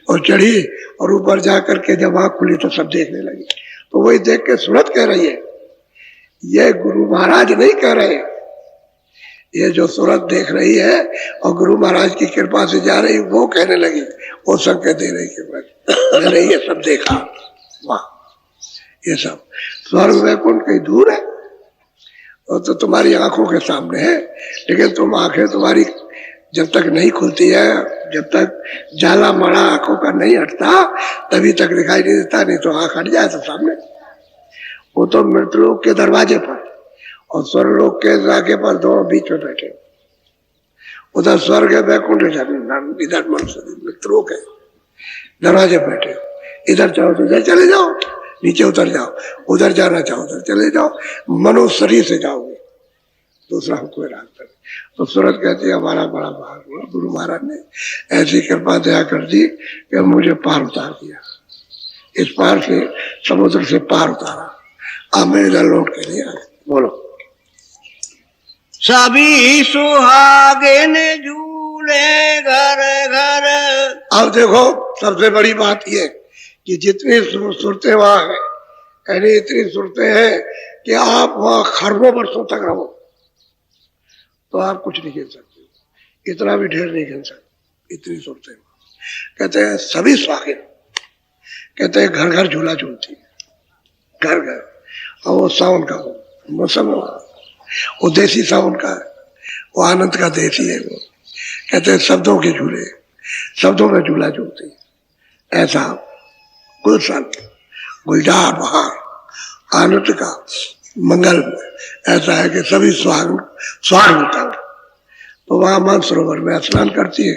और चढ़ी, और ऊपर जा करके जब आँख खुली तो सब देखने लगी। तो वही देख के सूरत कह रही है, ये गुरु महाराज नहीं कह रहे, ये जो सूरत देख रही है और गुरु महाराज की कृपा से जा रही, वो कहने लगी, वो संकेत दे रही कि मैंने ये सब देखा। वाह, ये सब स्वर्ग वैकुंठ कहीं दूर है, और तो तुम्हारी आंखों के सामने है। लेकिन तुम आंखें तुम्हारी जब तक नहीं खुलती है, जब तक जाला मड़ा आंखों का नहीं हटता, तभी तक दिखाई नहीं देता। नहीं तो आंख हट जाए तो सामने, वो तो मृतलोक के दरवाजे पर और स्वर्गलोक के दरवाजे पर दोनों बीच में बैठे। उधर स्वर्ग है, वैकुंठ है, इधर मृतलोक है, दरवाजे बैठे। इधर चाहो तो इधर चले जाओ, नीचे उतर जाओ, उधर जाना चाहो उधर चले जाओ, मनो शरीर से जाओगे, दूसरा कोई रास्ता नहीं। तो सूरत कहती है हमारा बड़ा भाग हुआ, गुरु महाराज ने ऐसी कृपा दया कर दी कि मुझे पार उतार दिया। इस पार से, समुद्र से पार उतारा। अब मैं इधर लौट के नहीं आया। बोलो। सभी सुहागिन झूले घर घर। अब देखो सबसे बड़ी बात यह कि जितनी सूरतें वहां है, यानी इतनी सूरतें हैं कि आप वहां खरबों वर्षों तक रहो तो आप कुछ नहीं गिन सकते, इतना भी ढेर नहीं गिन सकते, इतनी सूरतें। कहते हैं सभी स्वागिन, कहते हैं घर घर झूला झूलती है, घर घर। और वो सावन का मौसम है, वो देसी सावन का है, वो आनंद का देसी है। वो कहते हैं शब्दों के झूले, शब्दों में झूला झूलती है। ऐसा गुलशन, गुलजार बहार, आनंद का मंगल ऐसा है कि सभी स्वाग होता है। तो वहां मानसरोवर में स्नान करती है,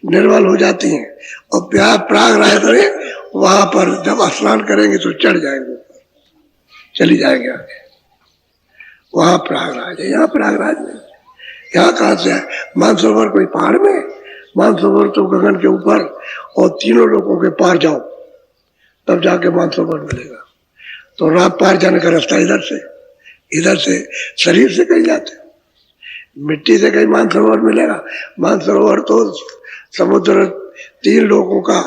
निर्मल हो जाती हैं और प्रयागराज में वहां पर जब स्नान करेंगे तो चढ़ जाएंगे ऊपर, चली जाएंगे आगे। वहां प्रयागराज है, यहाँ प्रयागराज नहीं। यहाँ कहाँ से है? मानसरोवर कोई पहाड़ में? मानसरोवर तो गगन के ऊपर, और तीनों लोगों के पार जाओ तब जाके मानसरोवर मिलेगा। तो रात पार जाने का रास्ता इधर से शरीर से कहीं जाते, मिट्टी से कहीं मानसरोवर मिलेगा? मानसरोवर तो समुद्र, तीन लोगों का,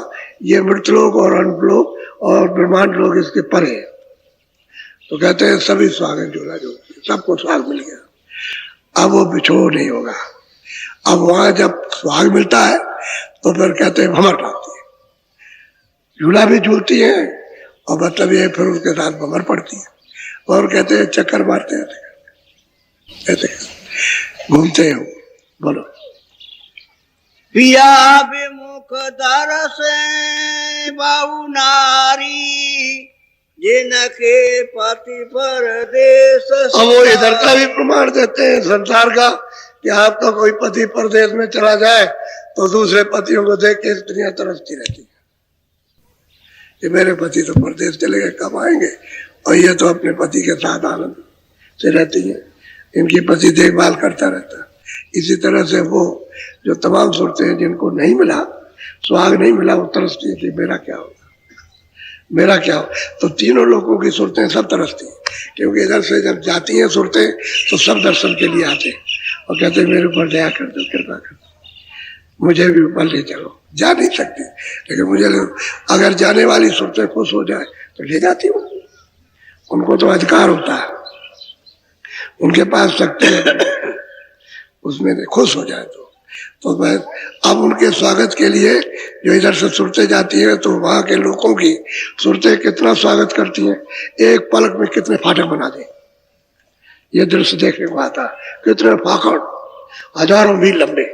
ये मृतलोक और अनलोक और ब्रह्मांड लोग इसके परे है। तो कहते हैं सभी स्वागत झूला झूलती, सबको स्वाग मिल गया। अब वो बिछोड़ नहीं होगा। अब वहां जब स्वाग मिलता है तो फिर कहते हैं भमर आती है, झूला भी झूलती है और मतलब ये फिर उसके साथ भमर पड़ती है, और कहते हैं चक्कर मारते हैं, ऐसे घूमते हो। बोलो। पिया विमुख दरस बहु नारी, जिनके पति परदेश। अब वो इधर का भी प्रमाण देते हैं संसार का कि आपका कोई पति परदेश में चला जाए तो दूसरे पतियों को देख के स्त्रियां तरसती रहती है कि मेरे पति तो परदेश चले गए, कब आएंगे? और ये तो अपने पति के साथ आनंद से रहती है, इनकी पति देखभाल करता रहता है। इसी तरह से वो जो तमाम सूरतें हैं जिनको नहीं मिला, सुहाग नहीं मिला, वो तरसती है कि मेरा क्या होगा, मेरा क्या हो। तो तीनों लोगों की सूरतें सब तरसती हैं, क्योंकि इधर से जब जाती हैं सूरतें तो सब दर्शन के लिए आते हैं और कहते हैं मेरे ऊपर दया कर दो, कृपा कर दो, मुझे भी ऊपर ले चलो। जा नहीं सकती, लेकिन मुझे अगर जाने वाली सूरतें खुश हो जाए तो ले जाती हूँ। उनको तो अधिकार होता है, उनके पास शक्ति है, उसमें खुश हो जाए तो मैं अब उनके स्वागत के लिए जो इधर से सूरतें जाती है तो वहां के लोगों की सूरतें कितना स्वागत करती हैं, एक पलक में कितने फाटक बना दे। ये दृश्य देखने को आता, कितने फाकड़, हजारों मील लंबे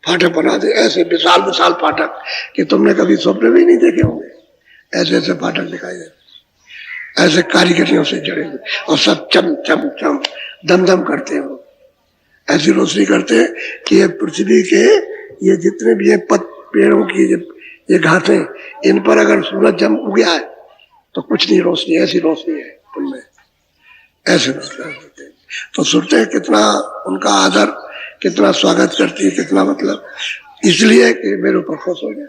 फाटक बना दे, ऐसे विशाल विशाल फाटक कि तुमने कभी स्वप्न भी नहीं देखे होंगे। ऐसे ऐसे फाटक दिखाई देते, ऐसे कारीगरियों से जड़े हुए, और सब चम चम चम दम दम करते हैं। ऐसी रोशनी करते हैं कि ये पृथ्वी के ये जितने भी ये पेड़ों की ये घासें, इन पर अगर सूरज जम उगया है तो कुछ नहीं रोशनी, ऐसी रोशनी है उनमें, ऐसे रोशनी। तो सुनते हैं कितना उनका आदर, कितना स्वागत करती है, कितना मतलब इसलिए कि मेरे ऊपर खुश हो जाए,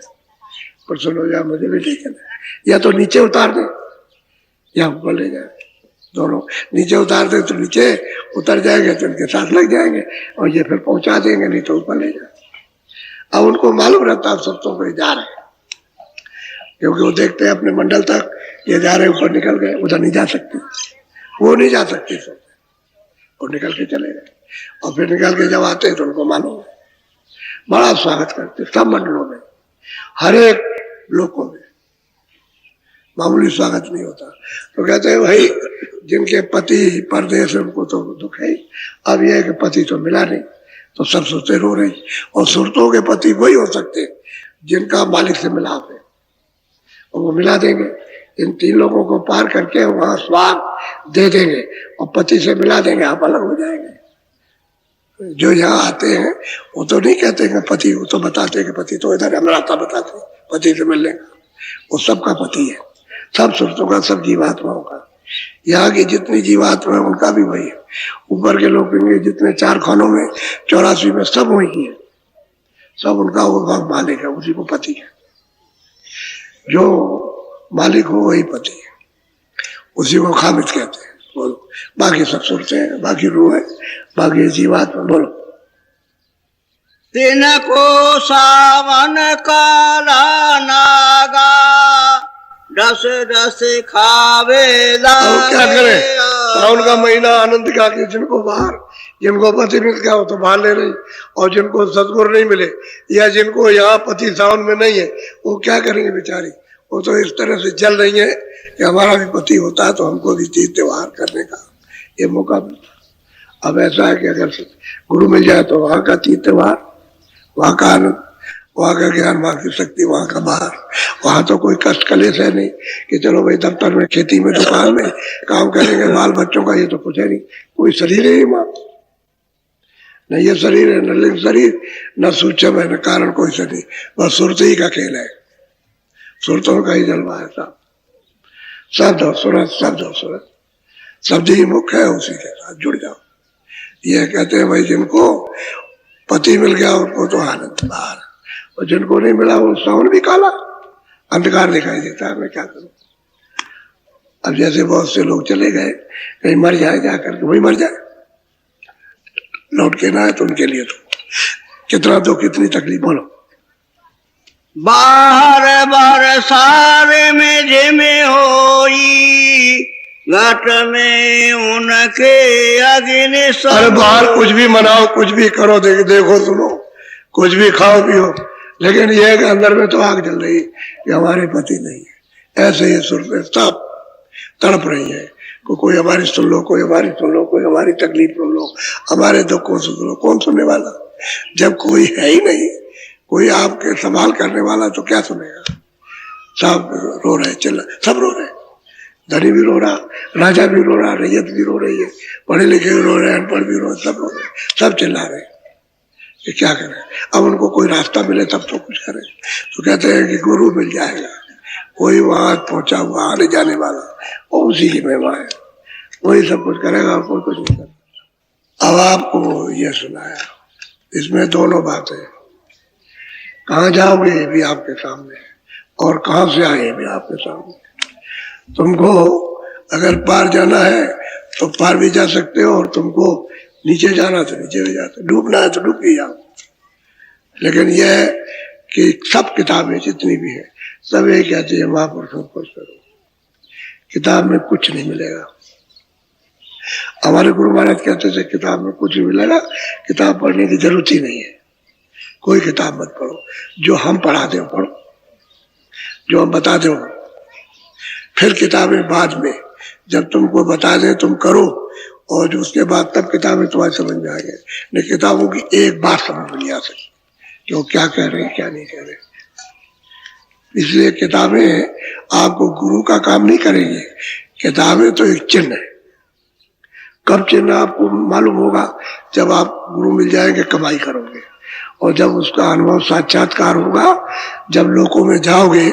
प्रसन्न हो जाए, मुझे भी लेके जाए, या तो नीचे उतार दे या ऊपर ले जाए। दोनों नीचे उतार दे तो नीचे उतर जाएंगे तो उनके साथ लग जाएंगे, और ये फिर पहुंचा देंगे, नहीं तो ऊपर ले जाए। अब उनको मालूम रहता है सब तो जा रहे हैं, क्योंकि वो देखते हैं अपने मंडल तक ये जा रहे, ऊपर निकल गए, उधर नहीं जा सकते, वो नहीं जा सकते सब, और निकल के चले गए। और फिर निकल के जब आते हैं तो उनको मालूम है, बड़ा स्वागत करते सब मंडलों में, हर एक लोगों में, मामूली स्वागत नहीं होता। तो कहते हैं भाई जिनके पति परदेश, उनको तो दुख है। अब यह है कि पति तो मिला नहीं, तो सब सोचते रो रही। और सूरतों के पति वही हो सकते जिनका मालिक से मिलाप है, और वो मिला देंगे। इन तीन लोगों को पार करके वहां स्वाग दे देंगे और पति से मिला देंगे, आप अलग हो जाएंगे। जो यहाँ आते हैं वो तो नहीं कहते कि पति, वो तो बताते हैं कि पति तो इधर है, रास्ता बताते हैं पति से मिलने का, वो सबका पति है, सब सूरतों का, सब जीवात्माओं का। यहाँ की जितनी जीवात्मा है उनका भी वही है। ऊपर के लोग जितने 4 खानों में 84 में सब वही की है, सब उनका वो मालिक है, उसी को पति है। जो मालिक हो वही पति है। उसी को खामिद कहते हैं। बोलो, बाकी सब सुरते हैं, बाकी रूह है, बाकी जीवात्मा। बोलो, तिनको सावन काला नागा रस रस खावे अब क्या करें? सावन का महीना आनंद का के जिनको बाहर, जिनको पति मिल गया हो तो बाहर ले रही, और जिनको सदगुरु नहीं मिले या जिनको यहाँ पति सावन में नहीं है, वो क्या करेंगे बेचारी? वो तो इस तरह से चल रही है कि हमारा भी पति होता है तो हमको भी तीज त्योहार करने का ये मौका मिलता। अब ऐसा है कि अगर गुरु मिल जाए तो वहाँ का तीज त्योहार, वहाँ का आनंद, वहाँ का ज्ञान, वहाँ की शक्ति, वहाँ का बाहर। वहाँ तो कोई कष्ट कलेश है नहीं कि चलो भाई दफ्तर में, खेती में, दुकान में काम करेंगे, बाल बच्चों का ये तो कुछ है नहीं। कोई शरीर है वहाँ, न ये शरीर है, न लिंग शरीर, न सूक्ष्म है, न कारण कोई शरीर, बस सुरती ही का खेल है, सुरतों का ही जलवा है। सब शब्द और सूरत, शब्द और सूरत, शब्द ही मुख्य है, उसी के साथ जुड़ जाओ। ये कहते हैं भाई जिनको पति मिल गया उनको तो आनंद बाहर, और जिनको नहीं मिला वो सावन भी काला अंधकार दिखाई देता है। मैं क्या करूं? अब जैसे बहुत से लोग चले गए, कहीं मर जाए जाकर के, वही मर जाए, लौट के ना आए तो उनके लिए तो कितना तो कितनी तकलीफ। बोलो, बाहर बाहर सारे में जिमे होई घट में उनके अग्नि सब। अरे बाहर कुछ भी मनाओ, कुछ भी करो, देखो सुनो, कुछ भी खाओ पियो, लेकिन यह है कि अंदर में तो आग जल रही है कि हमारे पति नहीं है। ऐसे ही सुर पे सब तड़प रही है, कोई हमारी सुन लो, कोई हमारी सुन लो, कोई हमारी तकलीफ सुन लो, हमारे दुख को सुन लो। कौन सुनने वाला? जब कोई है ही नहीं, कोई आपके संभाल करने वाला, तो क्या सुनेगा? सब रो रहे, चिल्ला, सब रो रहे, धनी भी रो रहा, राजा भी रो रहा, रैयत भी रो रही है, पढ़े लिखे भी रो रहे, अनपढ़ भी रो रहे, सब रो रहे, सब चिल्ला रहे। ये क्या करें? अब उनको कोई रास्ता मिले तब तो कुछ करें। तो कहते हैं कि गुरु मिल जाएगा, कोई वहां पहुंचा हुआ आने जाने वाला, वो उसी की महिमा है, वही सब कुछ करेगा और कोई कुछ नहीं करेगा। अब आपको ये सुनाया, इसमें दोनों बातें, कहाँ जाओगे ये भी आपके सामने, और कहाँ से आए ये भी आपके सामने। तुमको अगर पार जाना है तो पार भी जा सकते हो, और तुमको नीचे जाना तो नीचे भी जाते, डूबना है तो डूब भी जाओ। लेकिन यह है कि सब किताबें जितनी भी है सब ये कहती है महापुरुषों को करो, किताब में कुछ नहीं मिलेगा। हमारे गुरु महाराज कहते थे किताब में कुछ नहीं मिलेगा, किताब पढ़ने की जरूरत ही नहीं है, कोई किताब मत पढ़ो, जो हम पढ़ाते हो पढ़ो, जो हम बताते हो। फिर किताबें बाद में जब तुमको बता दें तुम करो, और जो उसके बाद तब किताबें तुम्हारी समझ में आ गए। नहीं, किताबों की एक बात समझ में नहीं आ सकती कि वो क्या कह रहे हैं क्या नहीं कह रहे। इसलिए किताबें आपको गुरु का काम नहीं करेंगे, किताबें तो एक चिन्ह है। कब चिन्ह आपको मालूम होगा? जब आप गुरु मिल जाएंगे, कमाई करोगे, और जब उसका अनुभव साक्षात्कार होगा, जब लोकों में जाओगे,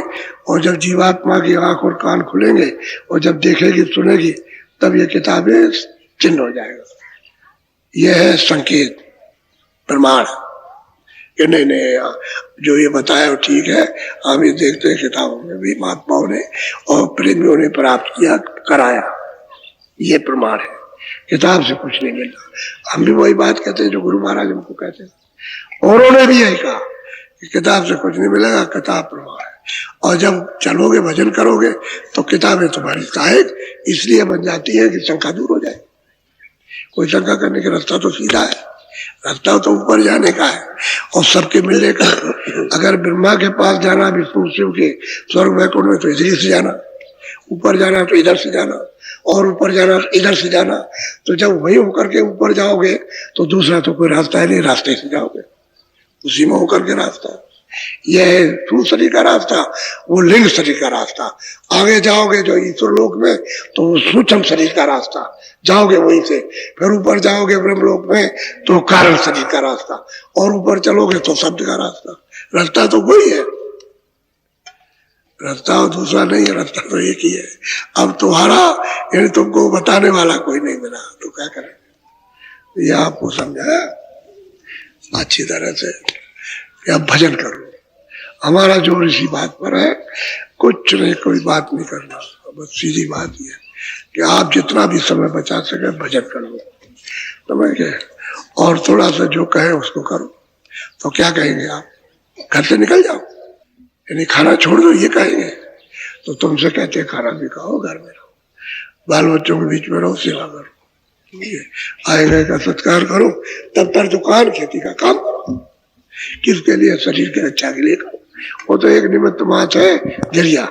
और जब जीवात्मा की आंख और कान खुलेंगे, और जब देखेगी सुनेगी, तब ये किताबें चिन्ह हो जाएगा। यह है संकेत, प्रमाण कि नहीं नहीं जो ये बताया ठीक है। हम ये देखते हैं किताबों में भी महात्माओं ने और प्रेमियों ने प्राप्त किया, कराया, ये प्रमाण है। किताब से कुछ नहीं मिलता। हम भी वही बात कहते हैं जो गुरु महाराज हमको कहते हैं, और उन्होंने भी यही कहा कि किताब से कुछ नहीं मिलेगा, किताब प्रमाण है। और जब चलोगे, भजन करोगे, तो किताबें तुम्हारी सहायक इसलिए बन जाती है कि शंका दूर हो जाए। कोई शंका करने का रास्ता तो सीधा है, रास्ता तो ऊपर जाने का है और सबके मिलने का। अगर ब्रह्मा के पास जाना, विष्णु शिव के स्वर्ग वैकुंठ में, तो इधर से जाना, ऊपर जाना तो इधर से जाना, और ऊपर जाना तो इधर से जाना। तो जब वही होकर के ऊपर जाओगे तो दूसरा तो कोई रास्ता है नहीं, रास्ते से जाओगे, उसी में होकर के रास्ता। यह है स्थूल शरीर का रास्ता, वो लिंग शरीर का रास्ता। आगे जाओगे जो ईश्वर लोक में, तो वो सूक्ष्म शरीर का रास्ता, जाओगे वहीं से। फिर ऊपर जाओगे ब्रह्मलोक में, तो कारण शरीर का रास्ता, और ऊपर चलोगे तो शब्द का रास्ता। रास्ता तो वही है, रास्ता और दूसरा नहीं है, रास्ता तो एक ही है। अब तुम्हारा यानी तुमको बताने वाला कोई नहीं मिला, तो क्या करें? यह आपको समझाया अच्छी तरह से कि अब भजन करो। हमारा जोर इसी बात पर है, कुछ नहीं, कोई बात नहीं करना, बस सीधी बात ही है। कि आप जितना भी समय बचा सके भजन कर लो, समझ गए। और थोड़ा सा जो कहे उसको करो। तो क्या कहेंगे आप? घर से निकल जाओ, यानी खाना छोड़ दो, ये कहेंगे। तो तुमसे कहते हैं खाना भी खाओ, घर में रहो, बाल बच्चों के बीच में रहो, सेवा करो, आए गए का सत्कार करो, तब तक दुकान खेती का काम करो। किसके लिए? शरीर की रक्षा के लिए करो। वो तो एक निमित्त मात्र है, जरिया।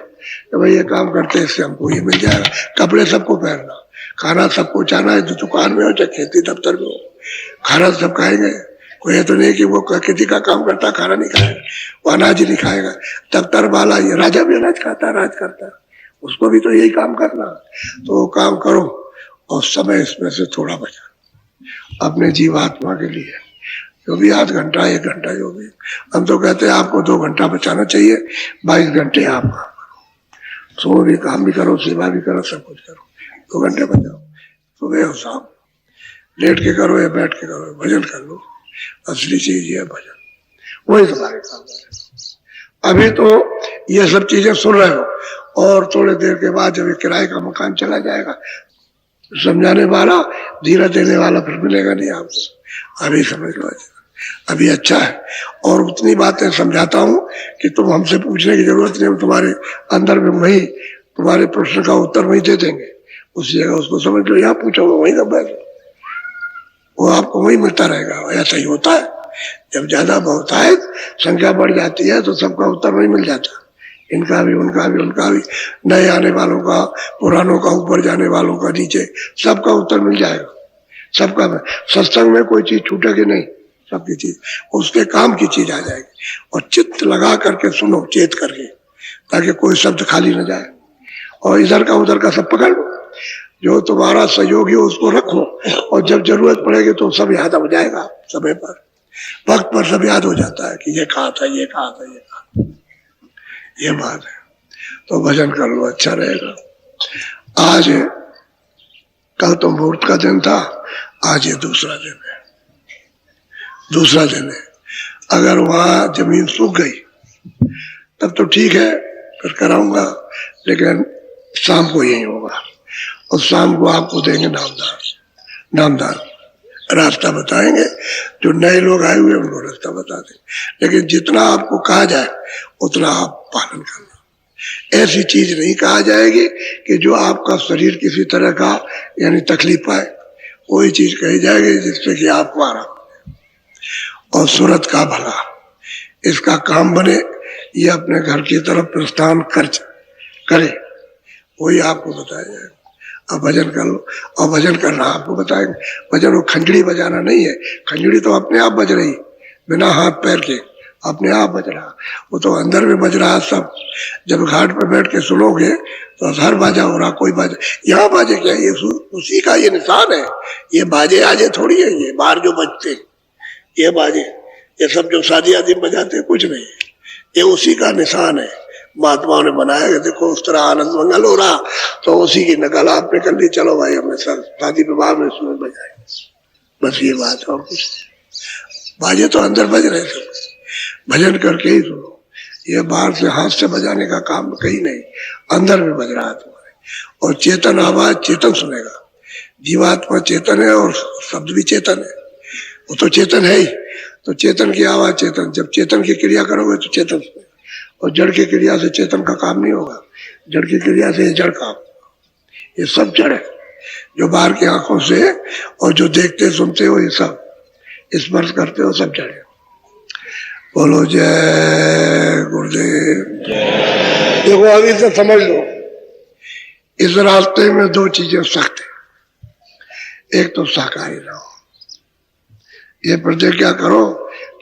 तो भाई ये काम करते हैं, इससे हमको ये मिल जाएगा। कपड़े सबको पहनना, खाना सबको चाहना है, जो दुकान में हो चाहे खेती दफ्तर में हो, खाना सब खाएंगे। कोई तो नहीं कि वो खेती का काम करता खाना नहीं खाएगा, वो अनाज नहीं खाएगा। दफ्तर वाला, ये राजा भी अनाज खाता, राज करता, उसको भी तो यही काम करना। तो वो काम करो और समय इसमें से थोड़ा बचा अपने जीवात्मा के लिए, जो भी आध घंटा 1 घंटा जो भी। हम तो कहते हैं आपको 2 घंटा बचाना चाहिए, 22 घंटे आप काम करो, सो भी काम भी करो, सेवा भी करो, सब कुछ करो। 2 घंटे बचाओ, सुबह और शाम, लेट के करो या बैठ के करो, भजन कर लो। असली चीज ये भजन, वही तुम्हारे काम है। अभी तो ये सब चीजें सुन रहे हो, और थोड़ी देर के बाद जब किराए का मकान चला जाएगा, समझाने वाला, धीरे देने वाला फिर मिलेगा नहीं आपको। अभी समझ लो, अभी अच्छा है। और उतनी बातें समझाता हूँ कि तुम हमसे पूछने की जरूरत नहीं, हम तुम्हारे अंदर में वही तुम्हारे प्रश्न का उत्तर वही दे देंगे। उस जगह उसको समझ लो, यहाँ पूछोगे वही का बैठ, वो आपको वही मिलता रहेगा। ऐसा ही होता है, जब ज्यादा बहुत है, संख्या बढ़ जाती है, तो सबका उत्तर वही मिल जाता है। इनका भी, उनका भी, उनका भी, नए आने वालों का, पुरानों का, ऊपर जाने वालों का, नीचे, सबका उत्तर मिल जाएगा। सबका सत्संग में कोई चीज छूटेगी नहीं, सबकी चीज उसके काम की चीज आ जाएगी। और चित्त लगा करके सुनो, चेत करके, ताकि कोई शब्द खाली न जाए। और इधर का उधर का सब पकड़ लो, जो तुम्हारा सहयोगी हो उसको रखो, और जब जरूरत पड़ेगी तो सब याद हो जाएगा। समय पर, वक्त पर सब याद हो जाता है कि ये कहा था, ये कहा था, ये कहा, ये बात है। तो भजन कर लो, अच्छा रहेगा। आज कल तो मुहूर्त का दिन था, आज ये दूसरा दिन है, दूसरा दिन है। अगर वहां जमीन सूख गई तब तो ठीक है, फिर कराऊंगा, लेकिन शाम को यही होगा। और शाम को आपको देंगे नामदान, नामदान रास्ता बताएंगे। जो नए लोग आए हुए उनको रास्ता बता देंगे, लेकिन जितना आपको कहा जाए उतना आप पालन करना। ऐसी चीज नहीं कहा जाएगी कि जो आपका शरीर किसी तरह का यानी तकलीफ पाए, कोई चीज कही जाएगी जिससे कि आपको आराम और सूरत का भला, इसका काम बने, ये अपने घर की तरफ प्रस्थान करे, वही आपको बताया जाएगा। अब भजन कर लो, और भजन करना आपको बताएंगे। भजन वो खंजड़ी बजाना नहीं है, खंजड़ी तो अपने आप बज रही, बिना हाथ पैर के अपने आप बज रहा, वो तो अंदर में बज रहा सब। जब घाट पर बैठ के सुनोगे तो हर बाजा हो रहा, कोई बाजा, यहाँ बाजे क्या, ये उसी का ये निशान है। ये बाजे आजे थोड़ी है, ये बाहर जो बजते ये बाजे, ये सब जो शादी आदि बजाते कुछ नहीं, ये उसी का निशान है। महात्माओं ने बनाया कि देखो उस तरह आनंद मंगल हो रहा, तो उसी की नकल आपने कर ली, चलो भाई हमें शादी विवाह में इसमें बजाए, बस ये बात है। और कुछ बाजे तो अंदर बज रहे सब, भजन करके ही सुनो। ये बाहर से हाथ से बजाने का काम कहीं नहीं, अंदर में बज रहा है तुम्हारे। और चेतन आवाज चेतन सुनेगा, जीवात्मा चेतन है और शब्द भी चेतन है, वो तो चेतन है ही। तो चेतन की आवाज चेतन, जब चेतन की क्रिया करोगे तो चेतन सुनेगा। और जड़ की क्रिया से चेतन का काम नहीं होगा, जड़ की क्रिया से जड़ काम, ये सब जड़ है। जो बाहर की आंखों से और जो देखते सुनते हो, ये सब स्पर्श करते हो, सब जड़ है। बोलो जय गुरुदेव। देखो अभी से समझ लो, इस रास्ते में 2 चीजें सख्त है। एक तो शाकाहारी रहो, ये प्रतिज्ञा करो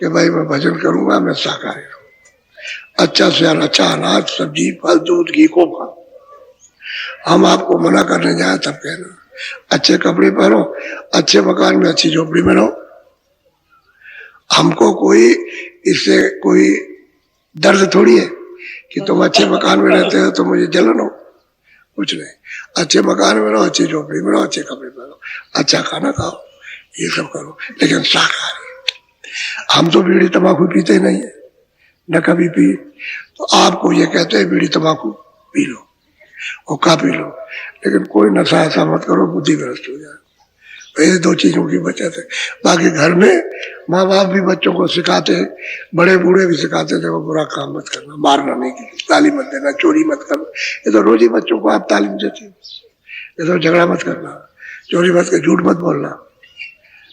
कि भाई मैं भजन करूंगा, मैं शाकाहारी रहूं, अच्छा से अच्छा अनाज, सब्जी, फल, दूध, घी को खाओ। हम आपको मना करने जाए तब कहना अच्छे कपड़े पहनो, अच्छे मकान में, अच्छी झोपड़ी में रहो। हमको कोई इससे कोई दर्द थोड़ी है कि तुम अच्छे मकान में रहते हो तो मुझे जलन हो, कुछ नहीं। अच्छे मकान में रहो, अच्छी झोपड़ी में रहो, अच्छे कपड़े पहनो, अच्छा खाना खाओ, ये सब करो, लेकिन शाकाहारी। हम तो बीड़ी तंबाकू पीते नहीं है, न कभी पी, तो आपको ये कहते हैं बीड़ी तंबाकू पी लो, और खा पी लो, लेकिन कोई नशा ऐसा मत करो बुद्धि भ्रष्ट हो जाए। ये दो चीजों की बचत है। बाकी घर में माँ बाप भी बच्चों को सिखाते, बड़े बूढ़े भी सिखाते थे वो बुरा काम मत करना, मारना नहीं, गाली मत देना, चोरी मत करना। ये तो रोज ही बच्चों को आप तालीम देते हो। ये तो झगड़ा मत करना, चोरी मत कर, झूठ मत बोलना।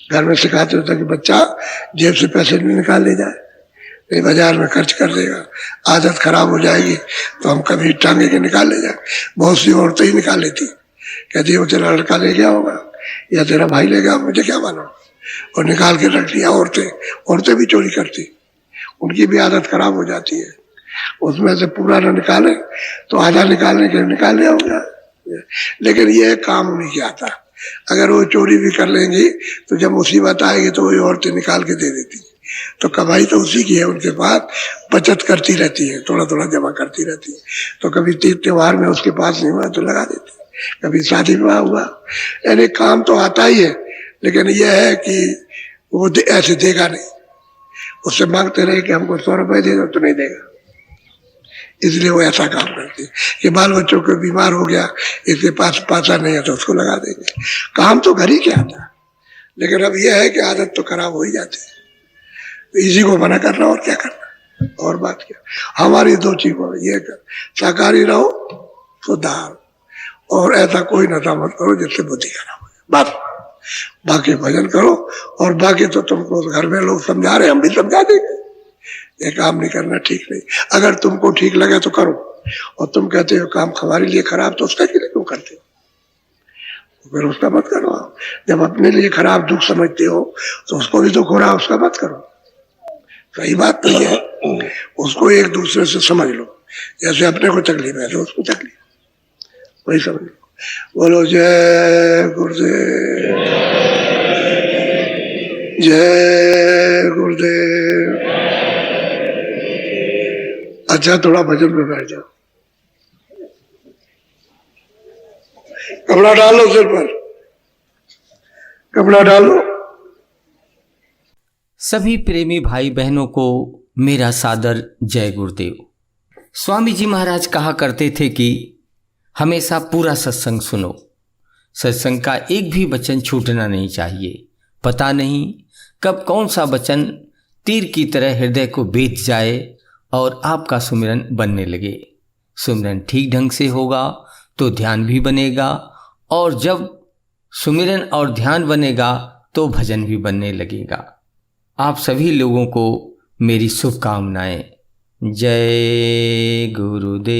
घर में सिखाते होता कि बच्चा जेब से पैसे नहीं निकाल ले जाए, नहीं बाजार में खर्च कर देगा, आदत खराब हो जाएगी तो हम कभी टांगे के निकाल ले जाए। बहुत सी औरतें ही निकाल लेती, कहती वो तेरा लड़का ले गया होगा या तेरा भाई ले गया, मुझे क्या मालूम, और निकाल के रख लिया। औरतें भी चोरी करती, उनकी भी आदत खराब हो जाती है। उसमें से पूरा न निकाले तो आधा निकालने के निकाल लिया होगा, लेकिन ये काम नहीं किया था। अगर वो चोरी भी कर लेंगी तो जब मुसीबत आएगी तो वही औरतें निकाल के दे देती। तो कमाई तो उसी की है, उनके पास बचत करती रहती है, थोड़ा थोड़ा जमा करती रहती है। तो कभी तीज त्योहार में उसके पास नहीं हुआ तो लगा देती, कभी शादी विवाह हुआ। यानी काम तो आता ही है, लेकिन यह है कि वो ऐसे देगा नहीं। उससे मांगते रहे कि हमको 100 रुपए दे दो तो नहीं देगा, इसलिए वो ऐसा काम करती है कि बाल बच्चों को बीमार हो गया, इसके पास पैसा नहीं है तो उसको लगा देंगे। काम तो घर ही क्या आता, लेकिन अब यह है कि आदत तो खराब हो ही जाती है। तो इसी को मना करना और क्या करना, और बात क्या। हमारी 2 चीजों ये कर, शाकाहारी रहो सुधार, और ऐसा कोई नशा मत करो जिससे बुद्धि खराब हो जाए, बस। बाकी भजन करो, और बाकी तो तुमको घर में लोग समझा रहे, हम भी समझा देंगे। ये काम नहीं करना ठीक नहीं। अगर तुमको ठीक लगे तो करो, और तुम कहते हो काम हमारे लिए खराब तो उसका क्यों करते हो, फिर उसका मत करो। आप जब अपने लिए खराब दुख समझते हो तो उसको भी दुख हो रहा है, उसका मत करो। सही बात नहीं है, उसको एक दूसरे से समझ लो। जैसे अपने को तकलीफ है तो उसको तकलीफ, वही समझ लो। बोलो जय गुरुदेव, जय गुरुदेव। अच्छा, थोड़ा भजन में बैठ जाओ, कपड़ा डालो सिर पर, कपड़ा डालो। सभी प्रेमी भाई बहनों को मेरा सादर जय गुरुदेव। स्वामी जी महाराज कहा करते थे कि हमेशा पूरा सत्संग सुनो, सत्संग का एक भी वचन छूटना नहीं चाहिए। पता नहीं कब कौन सा वचन तीर की तरह हृदय को बेच जाए और आपका सुमिरन बनने लगे। सुमिरन ठीक ढंग से होगा तो ध्यान भी बनेगा, और जब सुमिरन और ध्यान बनेगा तो भजन भी बनने लगेगा। आप सभी लोगों को मेरी शुभकामनाएं। जय गुरुदेव।